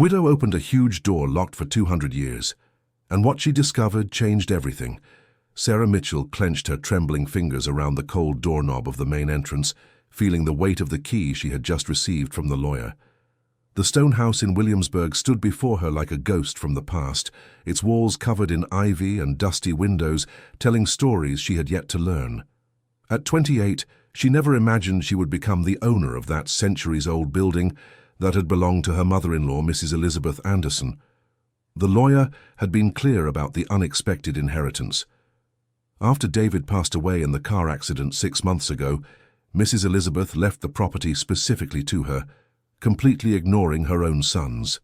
widow opened a huge door locked for 200 years, and what she discovered changed everything. Sarah Mitchell clenched her trembling fingers around the cold doorknob of the main entrance, feeling the weight of the key she had just received from the lawyer. The stone house in Williamsburg stood before her like a ghost from the past, its walls covered in ivy and dusty windows, telling stories she had yet to learn. At 28, she never imagined she would become the owner of that centuries-old building that had belonged to her mother-in-law, Mrs. Elizabeth Anderson. The lawyer had been clear about the unexpected inheritance. After David passed away in the car accident 6 months ago, Mrs. Elizabeth left the property specifically to her, completely ignoring her own sons.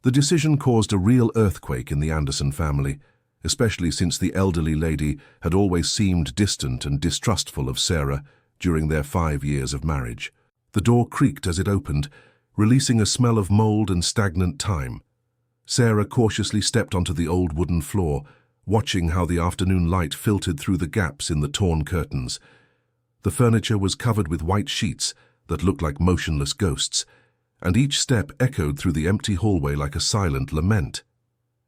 The decision caused a real earthquake in the Anderson family, especially since the elderly lady had always seemed distant and distrustful of Sarah during their 5 years of marriage. The door creaked as it opened, releasing a smell of mold and stagnant time. Sarah cautiously stepped onto the old wooden floor, watching how the afternoon light filtered through the gaps in the torn curtains. The furniture was covered with white sheets that looked like motionless ghosts, and each step echoed through the empty hallway like a silent lament.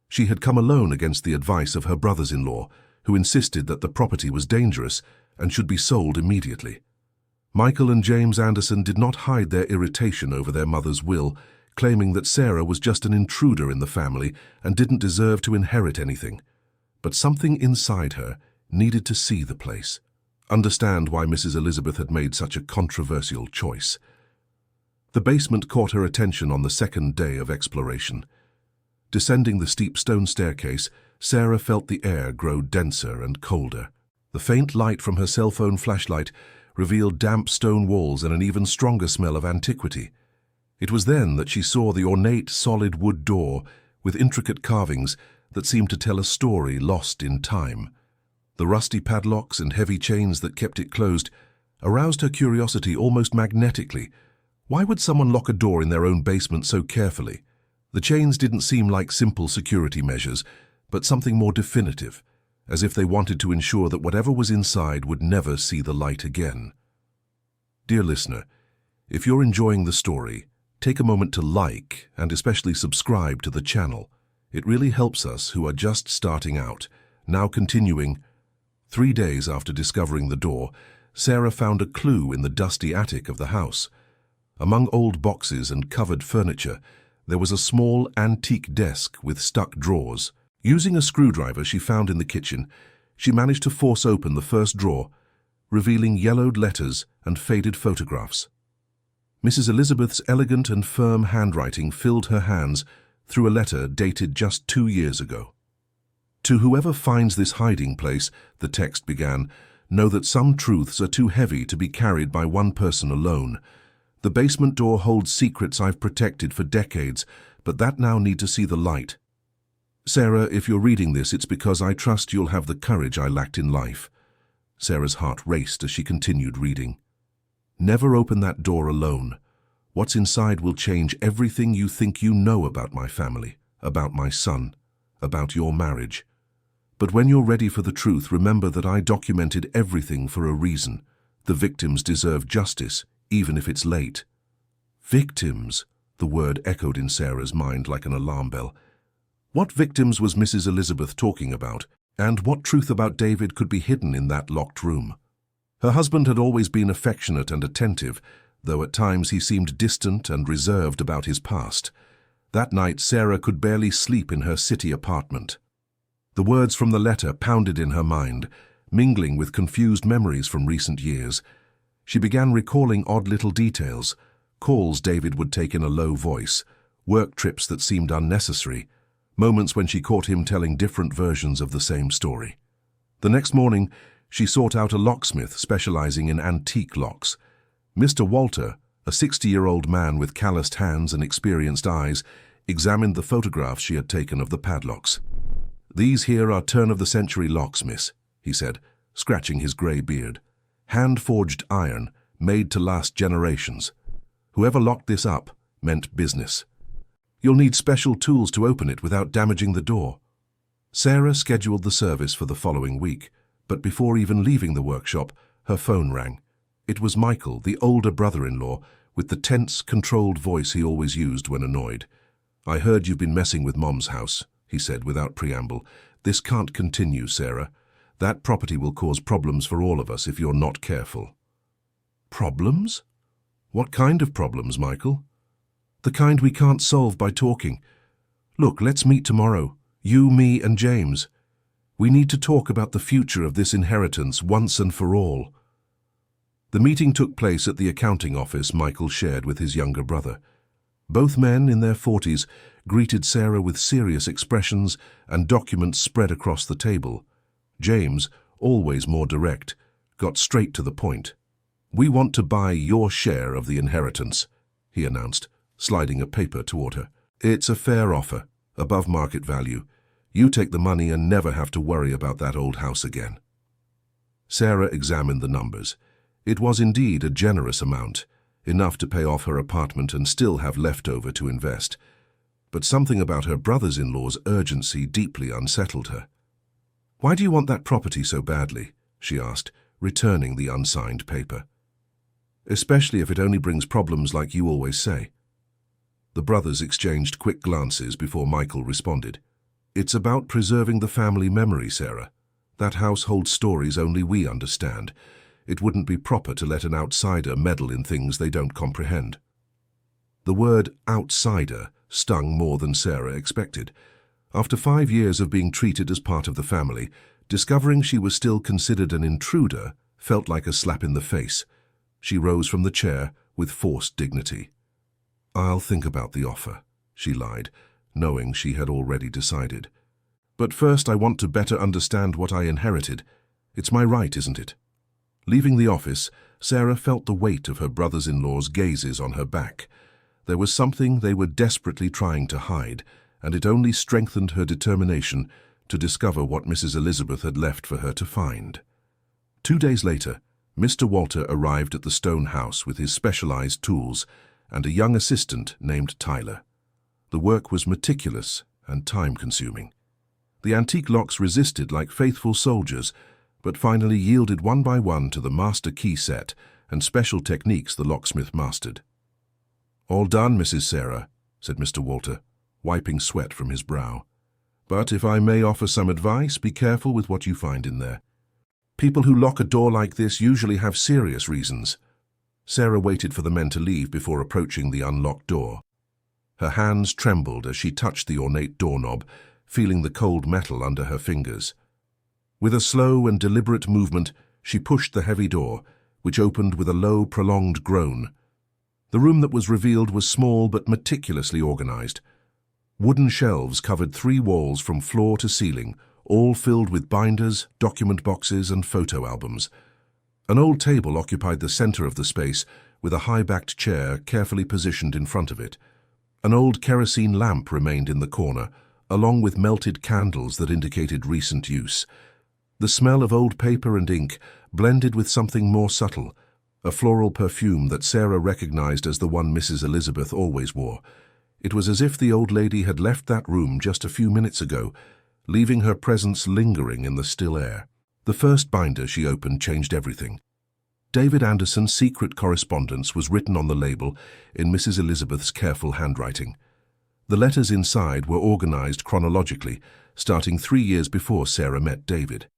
She had come alone against the advice of her brothers-in-law, who insisted that the property was dangerous and should be sold immediately. Michael and James Anderson did not hide their irritation over their mother's will, claiming that Sarah was just an intruder in the family and didn't deserve to inherit anything. But something inside her needed to see the place, understand why Mrs. Elizabeth had made such a controversial choice. The basement caught her attention on the second day of exploration. Descending the steep stone staircase, Sarah felt the air grow denser and colder. The faint light from her cell phone flashlight revealed damp stone walls and an even stronger smell of antiquity. It was then that she saw the ornate, solid wood door with intricate carvings that seemed to tell a story lost in time. The rusty padlocks and heavy chains that kept it closed aroused her curiosity almost magnetically. Why would someone lock a door in their own basement so carefully? The chains didn't seem like simple security measures, but something more definitive, as if they wanted to ensure that whatever was inside would never see the light again. Dear listener, if you're enjoying the story, take a moment to like and especially subscribe to the channel. It really helps us who are just starting out. Now continuing. 3 days after discovering the door, Sarah found a clue in the dusty attic of the house. Among old boxes and covered furniture, there was a small antique desk with stuck drawers. Using a screwdriver she found in the kitchen, she managed to force open the first drawer, revealing yellowed letters and faded photographs. Mrs. Elizabeth's elegant and firm handwriting filled her hands through a letter dated just 2 years ago. To whoever finds this hiding place, the text began, know that some truths are too heavy to be carried by one person alone. The basement door holds secrets I've protected for decades, but that now need to see the light. Sarah, if you're reading this, it's because I trust you'll have the courage I lacked in life. Sarah's heart raced as she continued reading. Never open that door alone. What's inside will change everything you think you know about my family, about my son, about your marriage. But when you're ready for the truth, remember that I documented everything for a reason. The victims deserve justice, even if it's late. Victims, the word echoed in Sarah's mind like an alarm bell. What victims was Mrs. Elizabeth talking about, and what truth about David could be hidden in that locked room? Her husband had always been affectionate and attentive, though at times he seemed distant and reserved about his past. That night, Sarah could barely sleep in her city apartment. The words from the letter pounded in her mind, mingling with confused memories from recent years. She began recalling odd little details, calls David would take in a low voice, work trips that seemed unnecessary, moments when she caught him telling different versions of the same story. The next morning, she sought out a locksmith specializing in antique locks. Mr. Walter, a 60-year-old man with calloused hands and experienced eyes, examined the photographs she had taken of the padlocks. "These here are turn-of-the-century locks, miss," he said, scratching his grey beard. "Hand-forged iron, made to last generations. Whoever locked this up meant business. You'll need special tools to open it without damaging the door." Sarah scheduled the service for the following week, but before even leaving the workshop, her phone rang. It was Michael, the older brother-in-law, with the tense, controlled voice he always used when annoyed. "I heard you've been messing with Mom's house," he said without preamble. "This can't continue, Sarah. That property will cause problems for all of us if you're not careful." "Problems? What kind of problems, Michael?" "The kind we can't solve by talking. Look, let's meet tomorrow. You, me, and James. We need to talk about the future of this inheritance once and for all." The meeting took place at the accounting office Michael shared with his younger brother. Both men, in their 40s, greeted Sarah with serious expressions and documents spread across the table. James, always more direct, got straight to the point. "We want to buy your share of the inheritance," he announced, sliding a paper toward her. "It's a fair offer, above market value. You take the money and never have to worry about that old house again." Sarah examined the numbers. It was indeed a generous amount, enough to pay off her apartment and still have leftover to invest. But something about her brothers-in-law's urgency deeply unsettled her. "Why do you want that property so badly?" she asked, returning the unsigned paper. "Especially if it only brings problems like you always say." The brothers exchanged quick glances before Michael responded. "It's about preserving the family memory, Sarah. That house holds stories only we understand. It wouldn't be proper to let an outsider meddle in things they don't comprehend." The word outsider stung more than Sarah expected. After 5 years of being treated as part of the family, discovering she was still considered an intruder felt like a slap in the face. She rose from the chair with forced dignity. "I'll think about the offer," she lied, knowing she had already decided. "But first I want to better understand what I inherited. It's my right, isn't it?" Leaving the office, Sarah felt the weight of her brothers-in-law's gazes on her back. There was something they were desperately trying to hide, and it only strengthened her determination to discover what Mrs. Elizabeth had left for her to find. 2 days later, Mr. Walter arrived at the stone house with his specialized tools and a young assistant named Tyler. The work was meticulous and time-consuming. The antique locks resisted like faithful soldiers, but finally yielded one by one to the master key set and special techniques the locksmith mastered. "All done, Mrs. Sarah," said Mr. Walter, wiping sweat from his brow. "But if I may offer some advice, be careful with what you find in there. People who lock a door like this usually have serious reasons." Sarah waited for the men to leave before approaching the unlocked door. Her hands trembled as she touched the ornate doorknob, feeling the cold metal under her fingers. With a slow and deliberate movement, she pushed the heavy door, which opened with a low, prolonged groan. The room that was revealed was small but meticulously organized. Wooden shelves covered 3 walls from floor to ceiling, all filled with binders, document boxes, and photo albums. An old table occupied the center of the space, with a high-backed chair carefully positioned in front of it. An old kerosene lamp remained in the corner, along with melted candles that indicated recent use. The smell of old paper and ink blended with something more subtle, a floral perfume that Sarah recognized as the one Mrs. Elizabeth always wore. It was as if the old lady had left that room just a few minutes ago, leaving her presence lingering in the still air. The first binder she opened changed everything. David Anderson's secret correspondence was written on the label in Mrs. Elizabeth's careful handwriting. The letters inside were organized chronologically, starting 3 years before Sarah met David.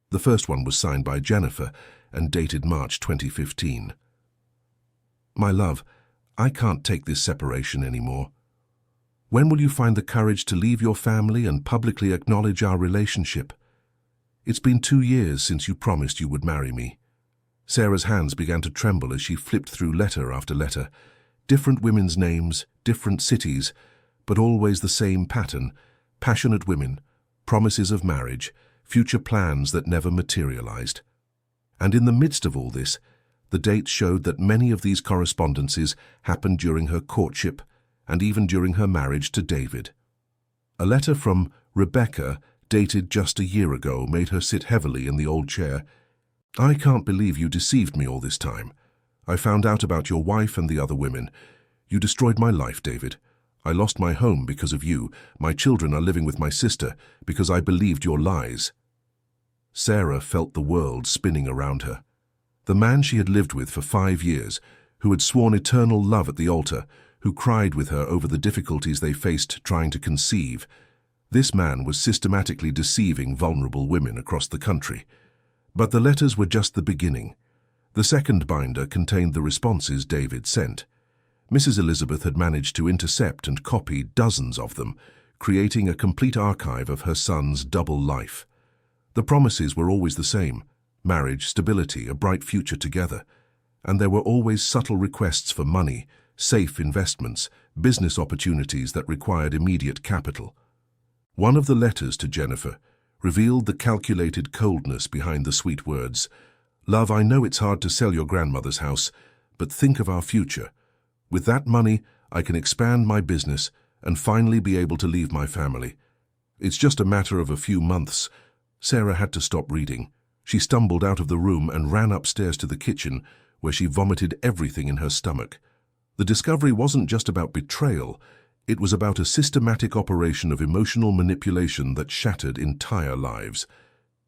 The first one was signed by Jennifer and dated March 2015. "My love, I can't take this separation anymore. When will you find the courage to leave your family and publicly acknowledge our relationship? It's been 2 years since you promised you would marry me." Sarah's hands began to tremble as she flipped through letter after letter. Different women's names, different cities, but always the same pattern: passionate women, promises of marriage, future plans that never materialized. And in the midst of all this, the dates showed that many of these correspondences happened during her courtship and even during her marriage to David. A letter from Rebecca, dated just a year ago, made her sit heavily in the old chair. "I can't believe you deceived me all this time. I found out about your wife and the other women. You destroyed my life, David. I lost my home because of you. My children are living with my sister because I believed your lies." Sarah felt the world spinning around her. The man she had lived with for 5 years, who had sworn eternal love at the altar, who cried with her over the difficulties they faced trying to conceive. This man was systematically deceiving vulnerable women across the country. But the letters were just the beginning. The second binder contained the responses David sent. Mrs. Elizabeth had managed to intercept and copy dozens of them, creating a complete archive of her son's double life. The promises were always the same: marriage, stability, a bright future together. And there were always subtle requests for money, safe investments, business opportunities that required immediate capital. One of the letters to Jennifer revealed the calculated coldness behind the sweet words. "Love, I know it's hard to sell your grandmother's house, but think of our future. With that money, I can expand my business and finally be able to leave my family. It's just a matter of a few months." Sarah had to stop reading. She stumbled out of the room and ran upstairs to the kitchen, where she vomited everything in her stomach. The discovery wasn't just about betrayal. It was about a systematic operation of emotional manipulation that shattered entire lives.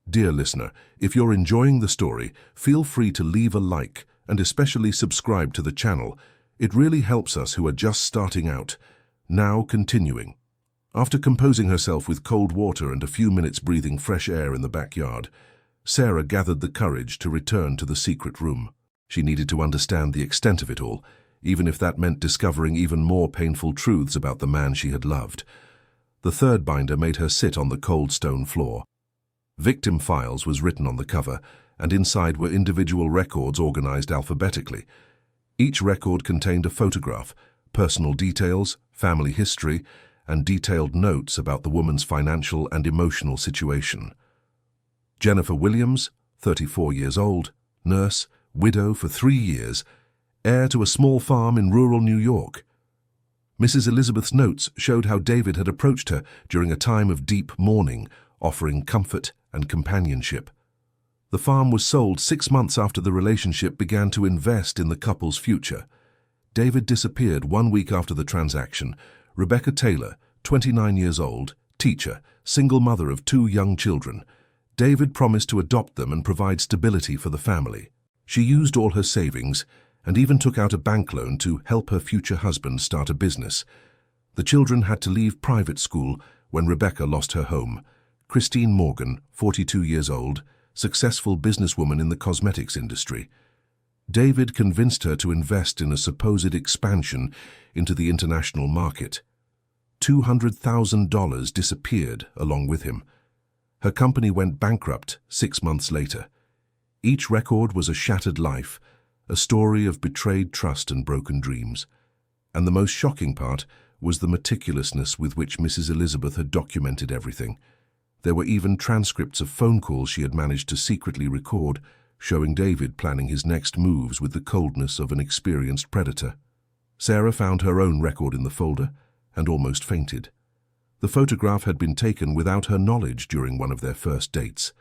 Dear listener, if you're enjoying the story, feel free to leave a like and especially subscribe to the channel. It really helps us who are just starting out. Now continuing. After composing herself with cold water and a few minutes breathing fresh air in the backyard, Sarah gathered the courage to return to the secret room. She needed to understand the extent of it all, even if that meant discovering even more painful truths about the man she had loved. The third binder made her sit on the cold stone floor. Victim Files was written on the cover, and inside were individual records organized alphabetically. Each record contained a photograph, personal details, family history, and detailed notes about the woman's financial and emotional situation. Jennifer Williams, 34 years old, nurse, widow for 3 years, heir to a small farm in rural New York. Mrs. Elizabeth's notes showed how David had approached her during a time of deep mourning, offering comfort and companionship. The farm was sold 6 months after the relationship began to invest in the couple's future. David disappeared 1 week after the transaction. Rebecca Taylor, 29 years old, teacher, single mother of 2 young children. David promised to adopt them and provide stability for the family. She used all her savings and even took out a bank loan to help her future husband start a business. The children had to leave private school when Rebecca lost her home. Christine Morgan, 42 years old, successful businesswoman in the cosmetics industry. David convinced her to invest in a supposed expansion into the international market. $200,000 disappeared along with him. Her company went bankrupt 6 months later. Each record was a shattered life, a story of betrayed trust and broken dreams. And the most shocking part was the meticulousness with which Mrs. Elizabeth had documented everything. There were even transcripts of phone calls she had managed to secretly record, showing David planning his next moves with the coldness of an experienced predator. Sarah found her own record in the folder and almost fainted. The photograph had been taken without her knowledge during one of their first dates.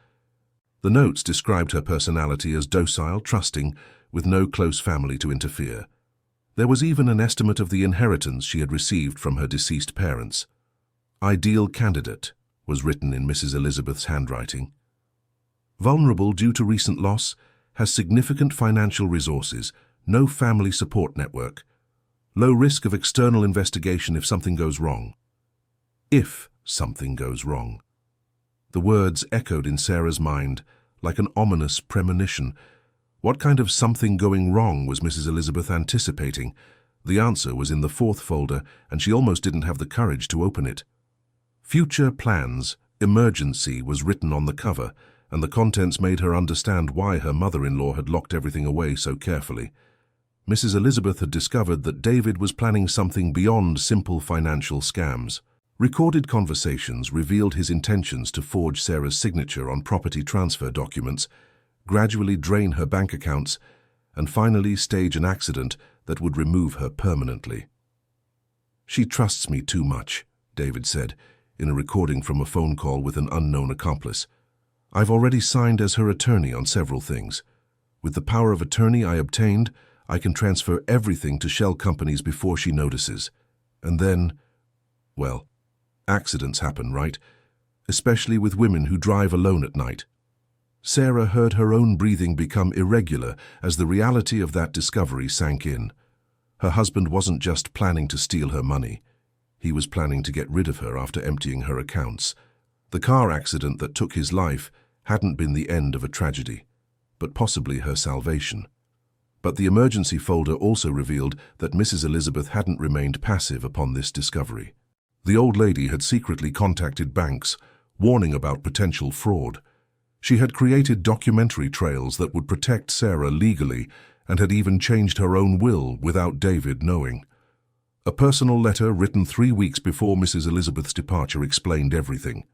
The notes described her personality as docile, trusting, with no close family to interfere. There was even an estimate of the inheritance she had received from her deceased parents. "Ideal candidate" was written in Mrs. Elizabeth's handwriting. "Vulnerable due to recent loss, has significant financial resources, no family support network. Low risk of external investigation if something goes wrong." If something goes wrong. The words echoed in Sarah's mind like an ominous premonition. What kind of something going wrong was Mrs. Elizabeth anticipating? The answer was in the fourth folder, and she almost didn't have the courage to open it. "Future plans, emergency" was written on the cover, and the contents made her understand why her mother-in-law had locked everything away so carefully. Mrs. Elizabeth had discovered that David was planning something beyond simple financial scams. Recorded conversations revealed his intentions to forge Sarah's signature on property transfer documents, gradually drain her bank accounts, and finally stage an accident that would remove her permanently. "She trusts me too much," David said, in a recording from a phone call with an unknown accomplice. "I've already signed as her attorney on several things. With the power of attorney I obtained, I can transfer everything to shell companies before she notices. And then, well, accidents happen, right? Especially with women who drive alone at night." Sarah heard her own breathing become irregular as the reality of that discovery sank in. Her husband wasn't just planning to steal her money. He was planning to get rid of her after emptying her accounts. The car accident that took his life hadn't been the end of a tragedy, but possibly her salvation. But the emergency folder also revealed that Mrs. Elizabeth hadn't remained passive upon this discovery. The old lady had secretly contacted banks, warning about potential fraud. She had created documentary trails that would protect Sarah legally and had even changed her own will without David knowing. A personal letter written 3 weeks before Mrs. Elizabeth's departure explained everything.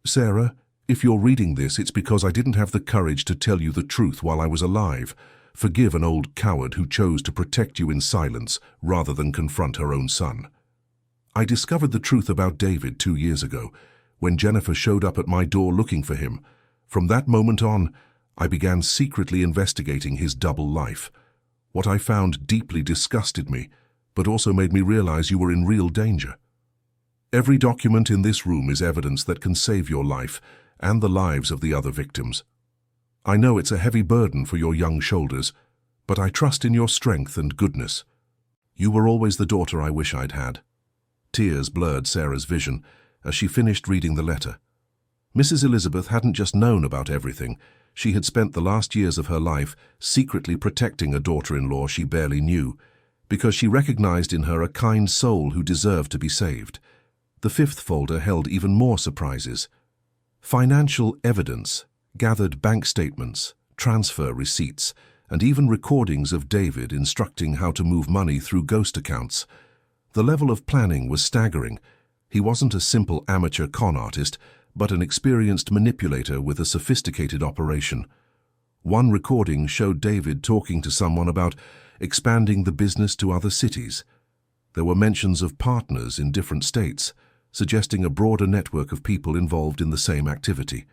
"Sarah, if you're reading this, it's because I didn't have the courage to tell you the truth while I was alive. Forgive an old coward who chose to protect you in silence rather than confront her own son. I discovered the truth about David 2 years ago, when Jennifer showed up at my door looking for him. From that moment on, I began secretly investigating his double life. What I found deeply disgusted me, but also made me realize you were in real danger. Every document in this room is evidence that can save your life and the lives of the other victims. I know it's a heavy burden for your young shoulders, but I trust in your strength and goodness. You were always the daughter I wish I'd had." Tears blurred Sarah's vision as she finished reading the letter. Mrs. Elizabeth hadn't just known about everything. She had spent the last years of her life secretly protecting a daughter-in-law she barely knew, because she recognized in her a kind soul who deserved to be saved. The 5th folder held even more surprises. Financial evidence gathered bank statements, transfer receipts, and even recordings of David instructing how to move money through ghost accounts. The level of planning was staggering. He wasn't a simple amateur con artist, but an experienced manipulator with a sophisticated operation. One recording showed David talking to someone about expanding the business to other cities. There were mentions of partners in different states, suggesting a broader network of people involved in the same activity.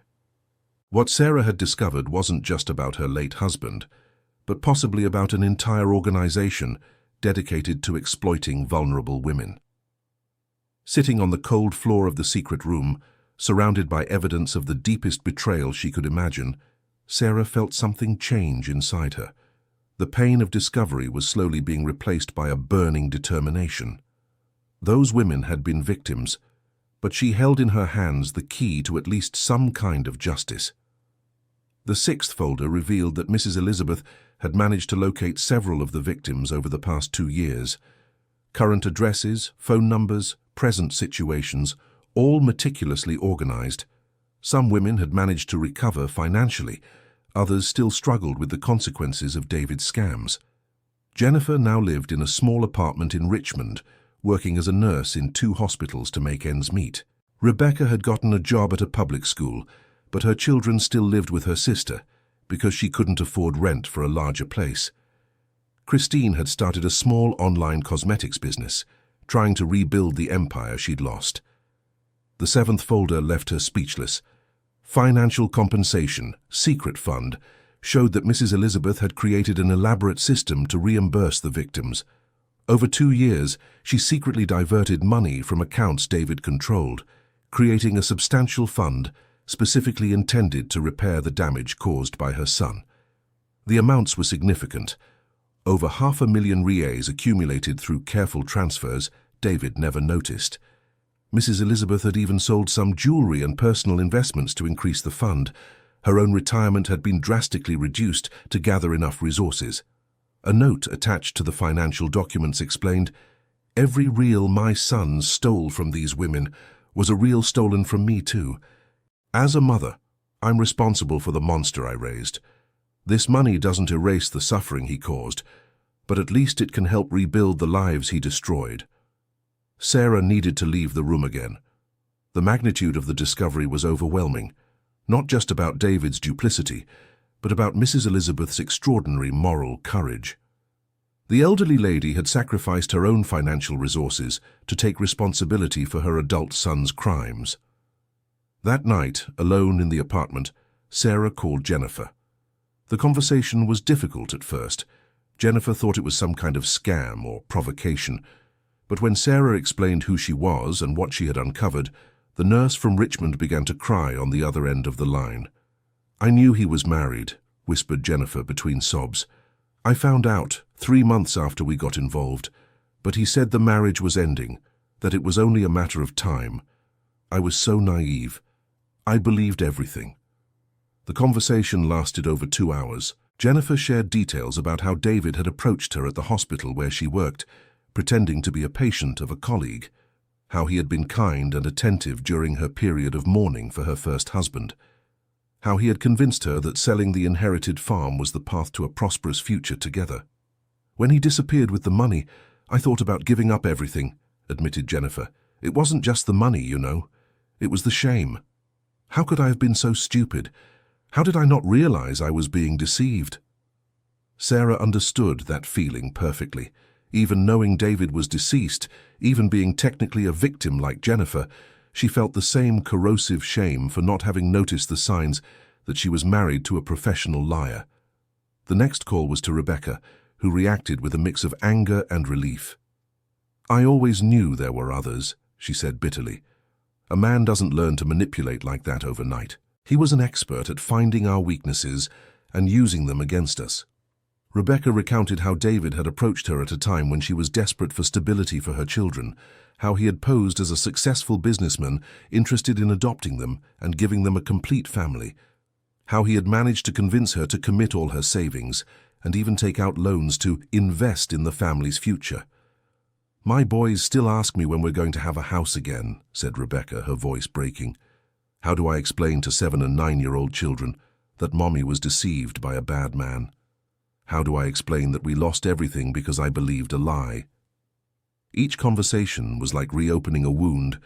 What Sarah had discovered wasn't just about her late husband, but possibly about an entire organization dedicated to exploiting vulnerable women. Sitting on the cold floor of the secret room, surrounded by evidence of the deepest betrayal she could imagine, Sarah felt something change inside her. The pain of discovery was slowly being replaced by a burning determination. Those women had been victims, but she held in her hands the key to at least some kind of justice. The 6th folder revealed that Mrs. Elizabeth had managed to locate several of the victims over the past 2 years. Current addresses, phone numbers, present situations, all meticulously organized. Some women had managed to recover financially, others still struggled with the consequences of David's scams. Jennifer now lived in a small apartment in Richmond, working as a nurse in 2 hospitals to make ends meet. Rebecca had gotten a job at a public school, but her children still lived with her sister because she couldn't afford rent for a larger place. Christine had started a small online cosmetics business, trying to rebuild the empire she'd lost. The 7th folder left her speechless. Financial compensation, secret fund, showed that Mrs. Elizabeth had created an elaborate system to reimburse the victims. Over 2 years, she secretly diverted money from accounts David controlled, creating a substantial fund specifically intended to repair the damage caused by her son. The amounts were significant. Over 500,000 reais accumulated through careful transfers David never noticed. Mrs. Elizabeth had even sold some jewelry and personal investments to increase the fund. Her own retirement had been drastically reduced to gather enough resources. A note attached to the financial documents explained, "Every real my son stole from these women was a real stolen from me too. As a mother, I'm responsible for the monster I raised. This money doesn't erase the suffering he caused, but at least it can help rebuild the lives he destroyed." Sarah needed to leave the room again. The magnitude of the discovery was overwhelming, not just about David's duplicity, but about Mrs. Elizabeth's extraordinary moral courage. The elderly lady had sacrificed her own financial resources to take responsibility for her adult son's crimes. That night, alone in the apartment, Sarah called Jennifer. The conversation was difficult at first. Jennifer thought it was some kind of scam or provocation, but when Sarah explained who she was and what she had uncovered, the nurse from Richmond began to cry on the other end of the line. "I knew he was married," whispered Jennifer between sobs. I found out 3 months after we got involved, but he said the marriage was ending, that it was only a matter of time. I was so naive. I believed everything. The conversation lasted over 2 hours. Jennifer shared details about how David had approached her at the hospital where she worked, pretending to be a patient of a colleague, how he had been kind and attentive during her period of mourning for her first husband, how he had convinced her that selling the inherited farm was the path to a prosperous future together. When he disappeared with the money, I thought about giving up everything, admitted Jennifer. It wasn't just the money, you know. It was the shame. How could I have been so stupid? How did I not realize I was being deceived? Sarah understood that feeling perfectly. Even knowing David was deceased, even being technically a victim like Jennifer, she felt the same corrosive shame for not having noticed the signs that she was married to a professional liar. The next call was to Rebecca, who reacted with a mix of anger and relief. I always knew there were others, she said bitterly. A man doesn't learn to manipulate like that overnight. He was an expert at finding our weaknesses and using them against us. Rebecca recounted how David had approached her at a time when she was desperate for stability for her children, how he had posed as a successful businessman interested in adopting them and giving them a complete family, how he had managed to convince her to commit all her savings and even take out loans to invest in the family's future. My boys still ask me when we're going to have a house again, said Rebecca, her voice breaking. How do I explain to 7- and 9-year-old children that Mommy was deceived by a bad man? How do I explain that we lost everything because I believed a lie? Each conversation was like reopening a wound,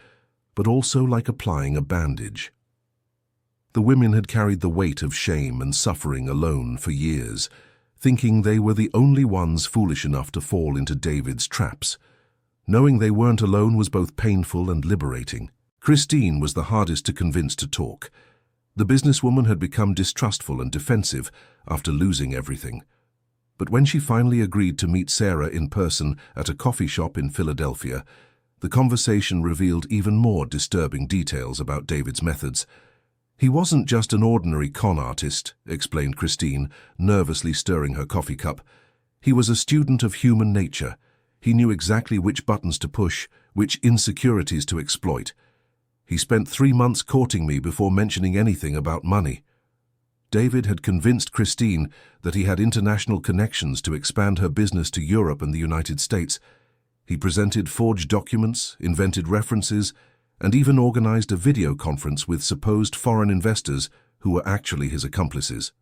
but also like applying a bandage. The women had carried the weight of shame and suffering alone for years, thinking they were the only ones foolish enough to fall into David's traps. Knowing they weren't alone was both painful and liberating. Christine was the hardest to convince to talk. The businesswoman had become distrustful and defensive after losing everything. But when she finally agreed to meet Sarah in person at a coffee shop in Philadelphia, the conversation revealed even more disturbing details about David's methods. He wasn't just an ordinary con artist, explained Christine, nervously stirring her coffee cup. He was a student of human nature. He knew exactly which buttons to push, which insecurities to exploit. He spent 3 months courting me before mentioning anything about money. David had convinced Christine that he had international connections to expand her business to Europe and the United States. He presented forged documents, invented references, and even organized a video conference with supposed foreign investors who were actually his accomplices.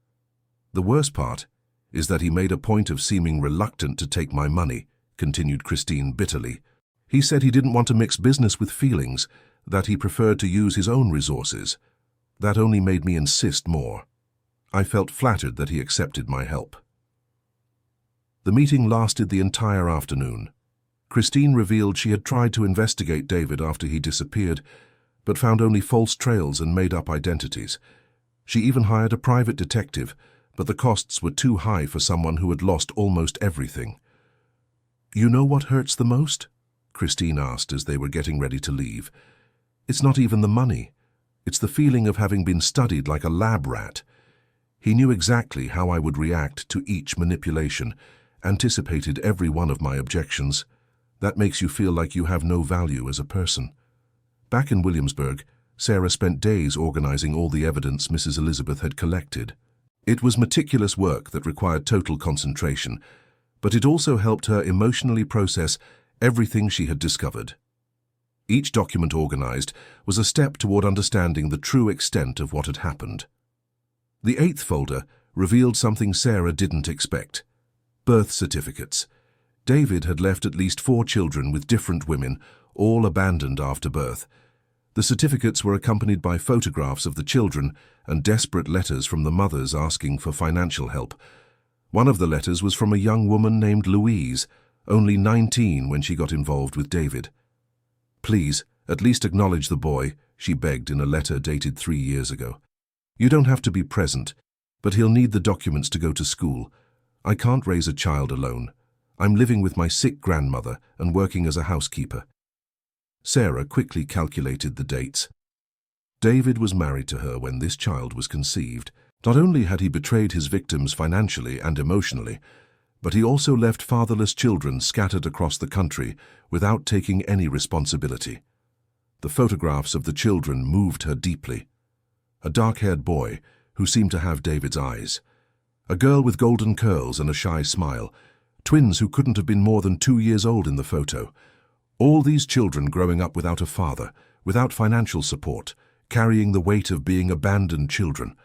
The worst part is that he made a point of seeming reluctant to take my money, continued Christine bitterly. He said he didn't want to mix business with feelings, that he preferred to use his own resources. That only made me insist more. I felt flattered that he accepted my help. The meeting lasted the entire afternoon. Christine revealed she had tried to investigate David after he disappeared, but found only false trails and made-up identities. She even hired a private detective, but the costs were too high for someone who had lost almost everything. You know what hurts the most? Christine asked as they were getting ready to leave. It's not even the money. It's the feeling of having been studied like a lab rat. He knew exactly how I would react to each manipulation, anticipated every one of my objections. That makes you feel like you have no value as a person. Back in Williamsburg, Sarah spent days organizing all the evidence Mrs. Elizabeth had collected. It was meticulous work that required total concentration, but it also helped her emotionally process everything she had discovered. Each document organized was a step toward understanding the true extent of what had happened. The 8th folder revealed something Sarah didn't expect: birth certificates. David had left at least 4 children with different women, all abandoned after birth. The certificates were accompanied by photographs of the children and desperate letters from the mothers asking for financial help. One of the letters was from a young woman named Louise, only 19 when she got involved with David. Please, at least acknowledge the boy, she begged in a letter dated 3 years ago. You don't have to be present, but he'll need the documents to go to school. I can't raise a child alone. I'm living with my sick grandmother and working as a housekeeper. Sarah quickly calculated the dates. David was married to her when this child was conceived. Not only had he betrayed his victims financially and emotionally, But he also left fatherless children scattered across the country without taking any responsibility. The photographs of the children moved her deeply. A dark-haired boy who seemed to have David's eyes. A girl with golden curls and a shy smile. Twins who couldn't have been more than 2 years old in the photo. All these children growing up without a father, without financial support, carrying the weight of being abandoned children.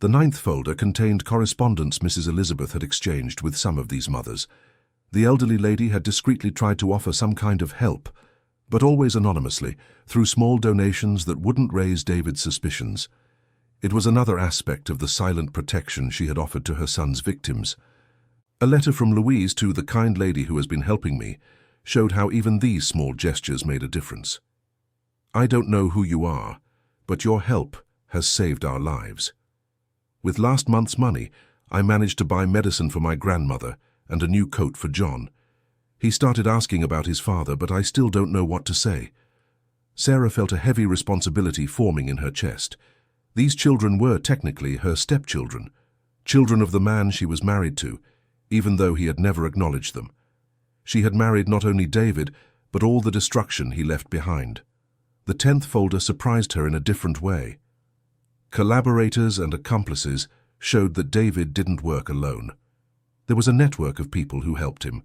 The 9th folder contained correspondence Mrs. Elizabeth had exchanged with some of these mothers. The elderly lady had discreetly tried to offer some kind of help, but always anonymously, through small donations that wouldn't raise David's suspicions. It was another aspect of the silent protection she had offered to her son's victims. A letter from Louise to the kind lady who has been helping me showed how even these small gestures made a difference. I don't know who you are, but your help has saved our lives. With last month's money, I managed to buy medicine for my grandmother and a new coat for John. He started asking about his father, but I still don't know what to say. Sarah felt a heavy responsibility forming in her chest. These children were technically her stepchildren, children of the man she was married to, even though he had never acknowledged them. She had married not only David, but all the destruction he left behind. The 10th folder surprised her in a different way. Collaborators and accomplices showed that David didn't work alone. There was a network of people who helped him,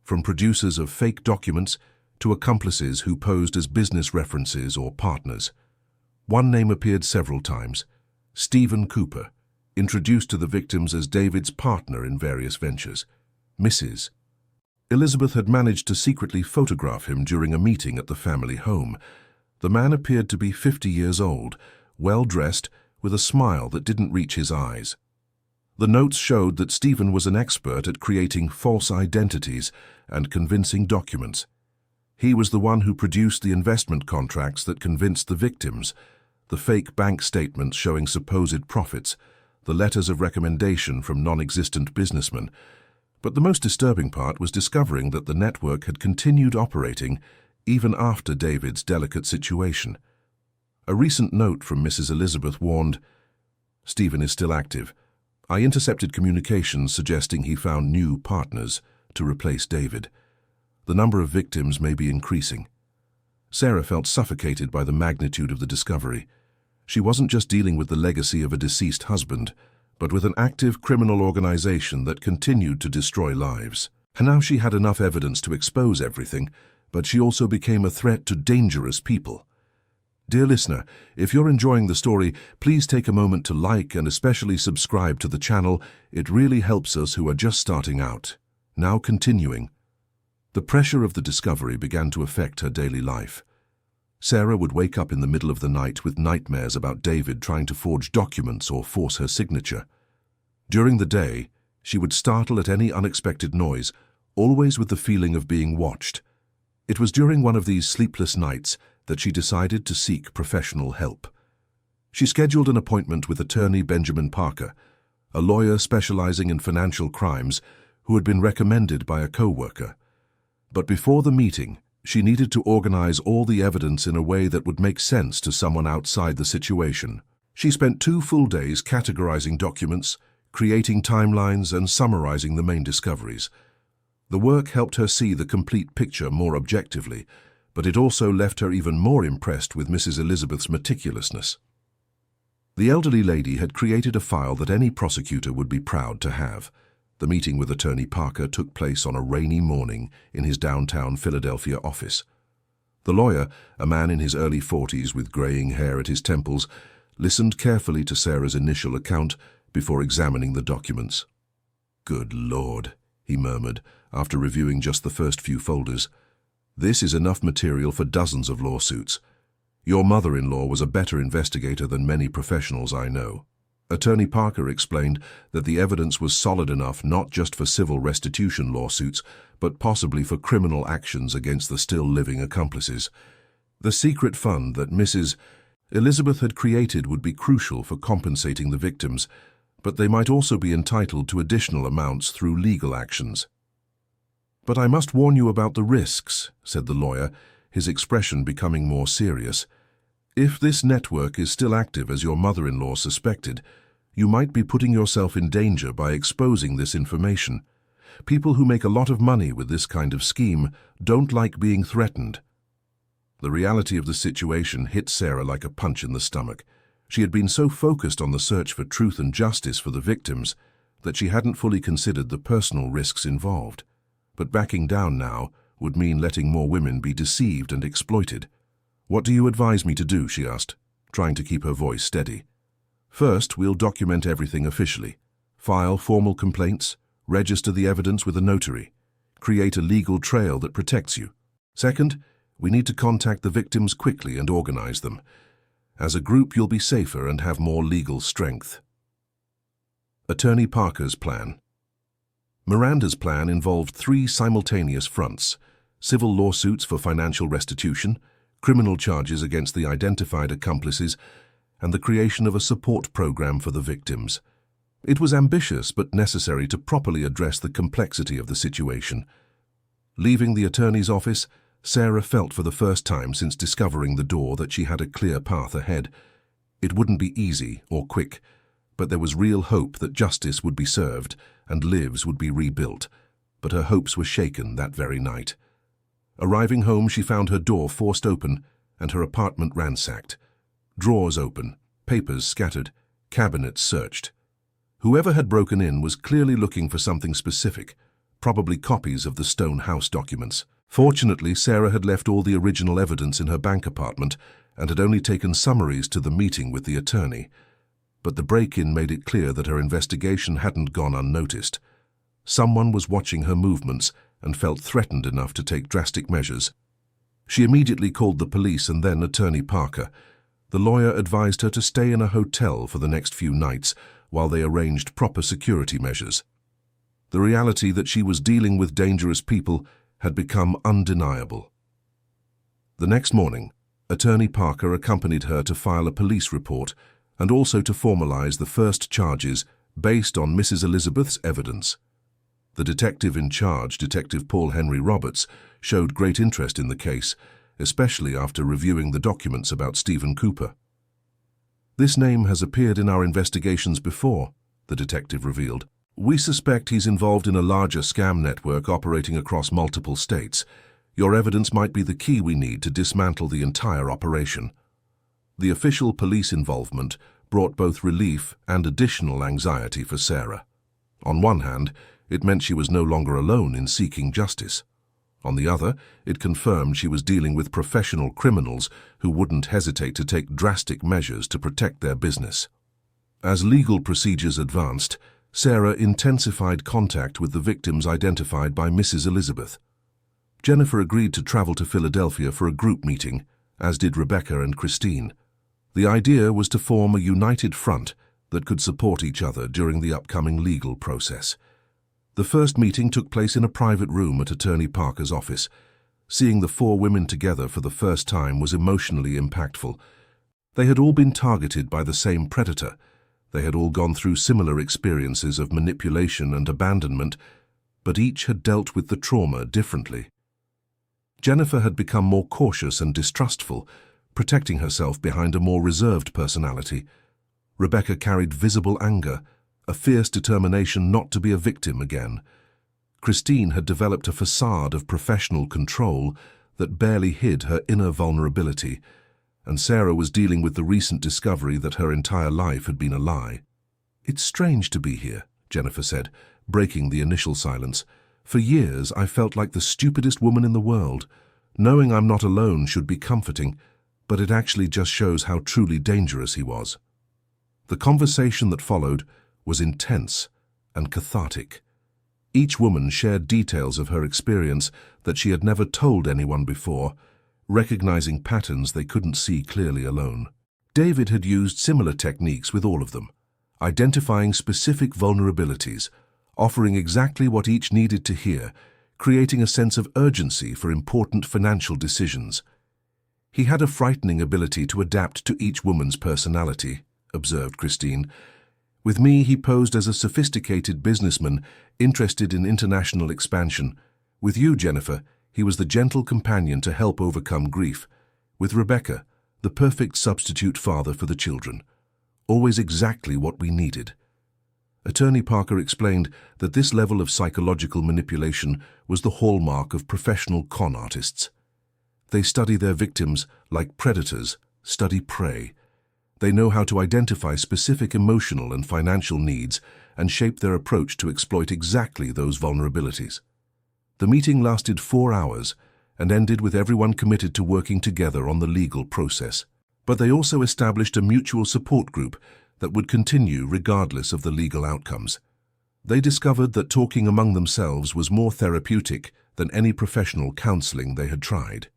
from producers of fake documents to accomplices who posed as business references or partners. One name appeared several times: Stephen Cooper, introduced to the victims as David's partner in various ventures. Mrs. Elizabeth had managed to secretly photograph him during a meeting at the family home. The man appeared to be 50 years old, well-dressed, with a smile that didn't reach his eyes. The notes showed that Stephen was an expert at creating false identities and convincing documents. He was the one who produced the investment contracts that convinced the victims, the fake bank statements showing supposed profits, the letters of recommendation from non-existent businessmen. But the most disturbing part was discovering that the network had continued operating even after David's delicate situation. A recent note from Mrs. Elizabeth warned, "Stephen is still active. I intercepted communications suggesting he found new partners to replace David. The number of victims may be increasing." Sarah felt suffocated by the magnitude of the discovery. She wasn't just dealing with the legacy of a deceased husband, but with an active criminal organization that continued to destroy lives. And now she had enough evidence to expose everything, but she also became a threat to dangerous people. Dear listener, if you're enjoying the story, please take a moment to like and especially subscribe to the channel. It really helps us who are just starting out. Now continuing. The pressure of the discovery began to affect her daily life. Sarah would wake up in the middle of the night with nightmares about David trying to forge documents or force her signature. During the day, she would startle at any unexpected noise, always with the feeling of being watched. It was during one of these sleepless nights that she decided to seek professional help. She scheduled an appointment with attorney Benjamin Parker, a lawyer specializing in financial crimes who had been recommended by a co-worker. But before the meeting, she needed to organize all the evidence in a way that would make sense to someone outside the situation. She spent 2 full days categorizing documents, creating timelines, and summarizing the main discoveries. The work helped her see the complete picture more objectively, but it also left her even more impressed with Mrs. Elizabeth's meticulousness. The elderly lady had created a file that any prosecutor would be proud to have. The meeting with Attorney Parker took place on a rainy morning in his downtown Philadelphia office. The lawyer, a man in his early 40s with graying hair at his temples, listened carefully to Sarah's initial account before examining the documents. "Good Lord," he murmured, after reviewing just the first few folders. "This is enough material for dozens of lawsuits. Your mother-in-law was a better investigator than many professionals I know." Attorney Parker explained that the evidence was solid enough not just for civil restitution lawsuits, but possibly for criminal actions against the still living accomplices. The secret fund that Mrs. Elizabeth had created would be crucial for compensating the victims, but they might also be entitled to additional amounts through legal actions. "But I must warn you about the risks," said the lawyer, his expression becoming more serious. "If this network is still active as your mother-in-law suspected, you might be putting yourself in danger by exposing this information. People who make a lot of money with this kind of scheme don't like being threatened. The reality of the situation hit Sarah like a punch in the stomach. She had been so focused on the search for truth and justice for the victims that she hadn't fully considered the personal risks involved. But backing down now would mean letting more women be deceived and exploited. "What do you advise me to do?" she asked, trying to keep her voice steady. "First, we'll document everything officially. File formal complaints, register the evidence with a notary, create a legal trail that protects you. Second, we need to contact the victims quickly and organize them. As a group, you'll be safer and have more legal strength." Attorney Parker's plan. Miranda's plan involved 3 simultaneous fronts: civil lawsuits for financial restitution, criminal charges against the identified accomplices, and the creation of a support program for the victims. It was ambitious but necessary to properly address the complexity of the situation. Leaving the attorney's office, Sarah felt for the first time since discovering the door that she had a clear path ahead. It wouldn't be easy or quick, but there was real hope that justice would be served and lives would be rebuilt. But her hopes were shaken that very night. Arriving home, she found her door forced open and her apartment ransacked. Drawers open, papers scattered, cabinets searched. Whoever had broken in was clearly looking for something specific, probably copies of the Stone House documents. Fortunately, Sarah had left all the original evidence in her bank apartment and had only taken summaries to the meeting with the attorney. But the break-in made it clear that her investigation hadn't gone unnoticed. Someone was watching her movements and felt threatened enough to take drastic measures. She immediately called the police and then Attorney Parker. The lawyer advised her to stay in a hotel for the next few nights while they arranged proper security measures. The reality that she was dealing with dangerous people had become undeniable. The next morning, Attorney Parker accompanied her to file a police report and also to formalize the first charges based on Mrs. Elizabeth's evidence. The detective in charge, Detective Paul Henry Roberts, showed great interest in the case, especially after reviewing the documents about Stephen Cooper. "This name has appeared in our investigations before," the detective revealed. "We suspect he's involved in a larger scam network operating across multiple states. Your evidence might be the key we need to dismantle the entire operation." The official police involvement brought both relief and additional anxiety for Sarah. On one hand, it meant she was no longer alone in seeking justice. On the other, it confirmed she was dealing with professional criminals who wouldn't hesitate to take drastic measures to protect their business. As legal procedures advanced, Sarah intensified contact with the victims identified by Mrs. Elizabeth. Jennifer agreed to travel to Philadelphia for a group meeting, as did Rebecca and Christine. The idea was to form a united front that could support each other during the upcoming legal process. The first meeting took place in a private room at Attorney Parker's office. Seeing the 4 women together for the first time was emotionally impactful. They had all been targeted by the same predator. They had all gone through similar experiences of manipulation and abandonment, but each had dealt with the trauma differently. Jennifer had become more cautious and distrustful, protecting herself behind a more reserved personality. Rebecca carried visible anger, a fierce determination not to be a victim again. Christine had developed a facade of professional control that barely hid her inner vulnerability, and Sarah was dealing with the recent discovery that her entire life had been a lie. "It's strange to be here," Jennifer said, breaking the initial silence. "For years I felt like the stupidest woman in the world. Knowing I'm not alone should be comforting, but it actually just shows how truly dangerous he was." The conversation that followed was intense and cathartic. Each woman shared details of her experience that she had never told anyone before, recognizing patterns they couldn't see clearly alone. David had used similar techniques with all of them, identifying specific vulnerabilities, offering exactly what each needed to hear, creating a sense of urgency for important financial decisions. "He had a frightening ability to adapt to each woman's personality," observed Christine. "With me, he posed as a sophisticated businessman interested in international expansion. With you, Jennifer, he was the gentle companion to help overcome grief. With Rebecca, the perfect substitute father for the children. Always exactly what we needed." Attorney Parker explained that this level of psychological manipulation was the hallmark of professional con artists. They study their victims like predators study prey. They know how to identify specific emotional and financial needs and shape their approach to exploit exactly those vulnerabilities. The meeting lasted 4 hours and ended with everyone committed to working together on the legal process. But they also established a mutual support group that would continue regardless of the legal outcomes. They discovered that talking among themselves was more therapeutic than any professional counseling they had tried.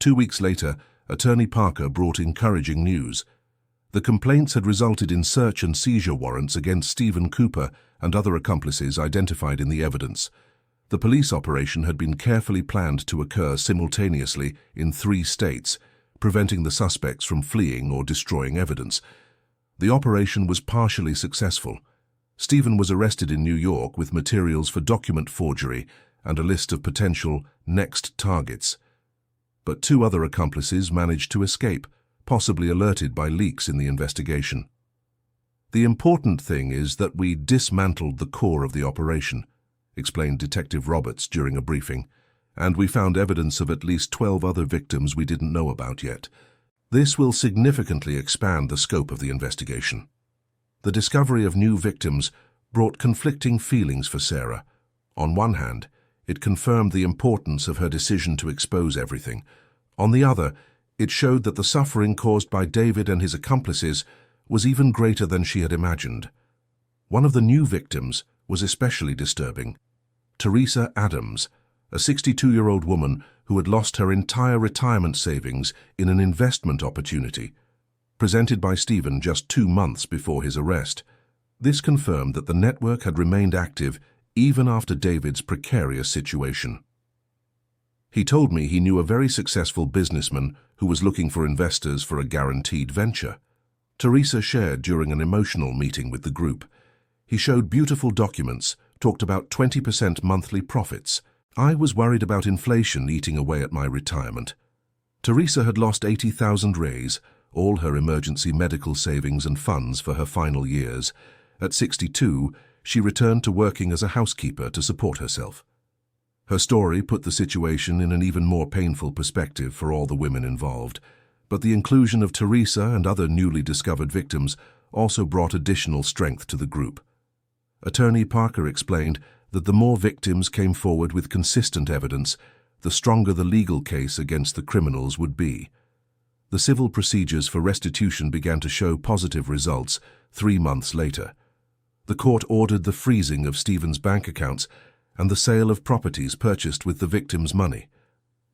2 weeks later, Attorney Parker brought encouraging news. The complaints had resulted in search and seizure warrants against Stephen Cooper and other accomplices identified in the evidence. The police operation had been carefully planned to occur simultaneously in 3 states, preventing the suspects from fleeing or destroying evidence. The operation was partially successful. Stephen was arrested in New York with materials for document forgery and a list of potential next targets. But 2 other accomplices managed to escape, possibly alerted by leaks in the investigation. The important thing is that we dismantled the core of the operation, explained Detective Roberts during a briefing, and we found evidence of at least 12 other victims we didn't know about yet. This will significantly expand the scope of the investigation. The discovery of new victims brought conflicting feelings for Sarah. On one hand, it confirmed the importance of her decision to expose everything. On the other, it showed that the suffering caused by David and his accomplices was even greater than she had imagined. One of the new victims was especially disturbing. Teresa Adams, a 62-year-old woman who had lost her entire retirement savings in an investment opportunity, presented by Stephen just 2 months before his arrest. This confirmed that the network had remained active even after David's precarious situation. He told me he knew a very successful businessman who was looking for investors for a guaranteed venture. Teresa shared during an emotional meeting with the group. He showed beautiful documents, talked about 20% monthly profits. I was worried about inflation eating away at my retirement. Teresa had lost 80,000 reais, all her emergency medical savings and funds for her final years. At 62, she returned to working as a housekeeper to support herself. Her story put the situation in an even more painful perspective for all the women involved, but the inclusion of Teresa and other newly discovered victims also brought additional strength to the group. Attorney Parker explained that the more victims came forward with consistent evidence, the stronger the legal case against the criminals would be. The civil procedures for restitution began to show positive results 3 months later. The court ordered the freezing of Stephen's bank accounts and the sale of properties purchased with the victims' money.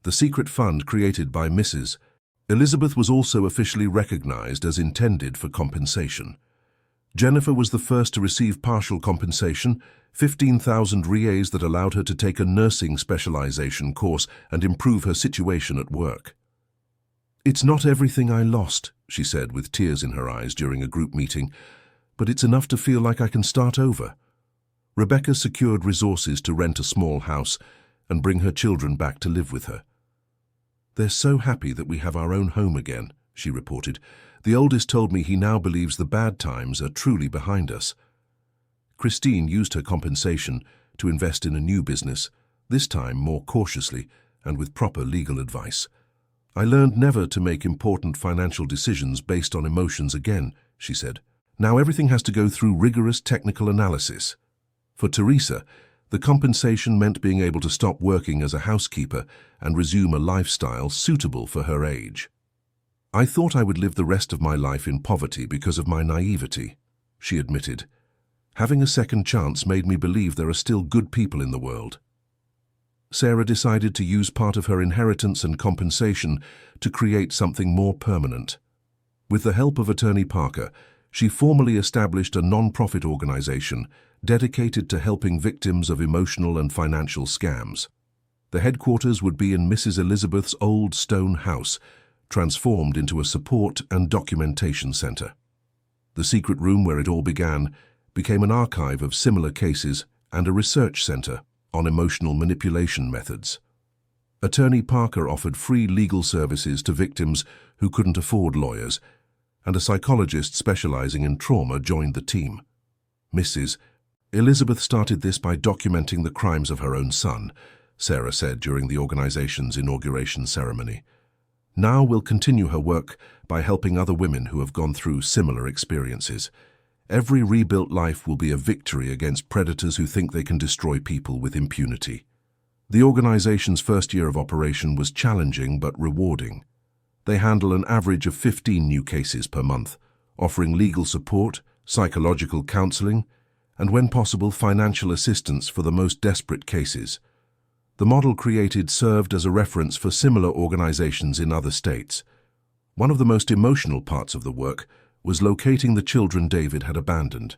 The secret fund created by Mrs. Elizabeth was also officially recognized as intended for compensation. Jennifer was the first to receive partial compensation, 15,000 reais that allowed her to take a nursing specialization course and improve her situation at work. "It's not everything I lost," she said with tears in her eyes during a group meeting, "but it's enough to feel like I can start over." Rebecca secured resources to rent a small house and bring her children back to live with her. "They're so happy that we have our own home again," she reported. "The oldest told me he now believes the bad times are truly behind us." Christine used her compensation to invest in a new business, this time more cautiously and with proper legal advice. "I learned never to make important financial decisions based on emotions again," she said. "Now everything has to go through rigorous technical analysis." For Teresa, the compensation meant being able to stop working as a housekeeper and resume a lifestyle suitable for her age. "I thought I would live the rest of my life in poverty because of my naivety," she admitted. "Having a second chance made me believe there are still good people in the world." Sarah decided to use part of her inheritance and compensation to create something more permanent. With the help of Attorney Parker, she formally established a non-profit organization dedicated to helping victims of emotional and financial scams. The headquarters would be in Mrs. Elizabeth's old stone house, transformed into a support and documentation center. The secret room where it all began became an archive of similar cases and a research center on emotional manipulation methods. Attorney Parker offered free legal services to victims who couldn't afford lawyers, and a psychologist specializing in trauma joined the team. Mrs. Elizabeth started this by documenting the crimes of her own son, Sarah said during the organization's inauguration ceremony. Now we'll continue her work by helping other women who have gone through similar experiences. Every rebuilt life will be a victory against predators who think they can destroy people with impunity. The organization's first year of operation was challenging but rewarding. They handle an average of 15 new cases per month, offering legal support, psychological counseling, and when possible financial assistance for the most desperate cases. The model created served as a reference for similar organizations in other states. One of the most emotional parts of the work was locating the children David had abandoned.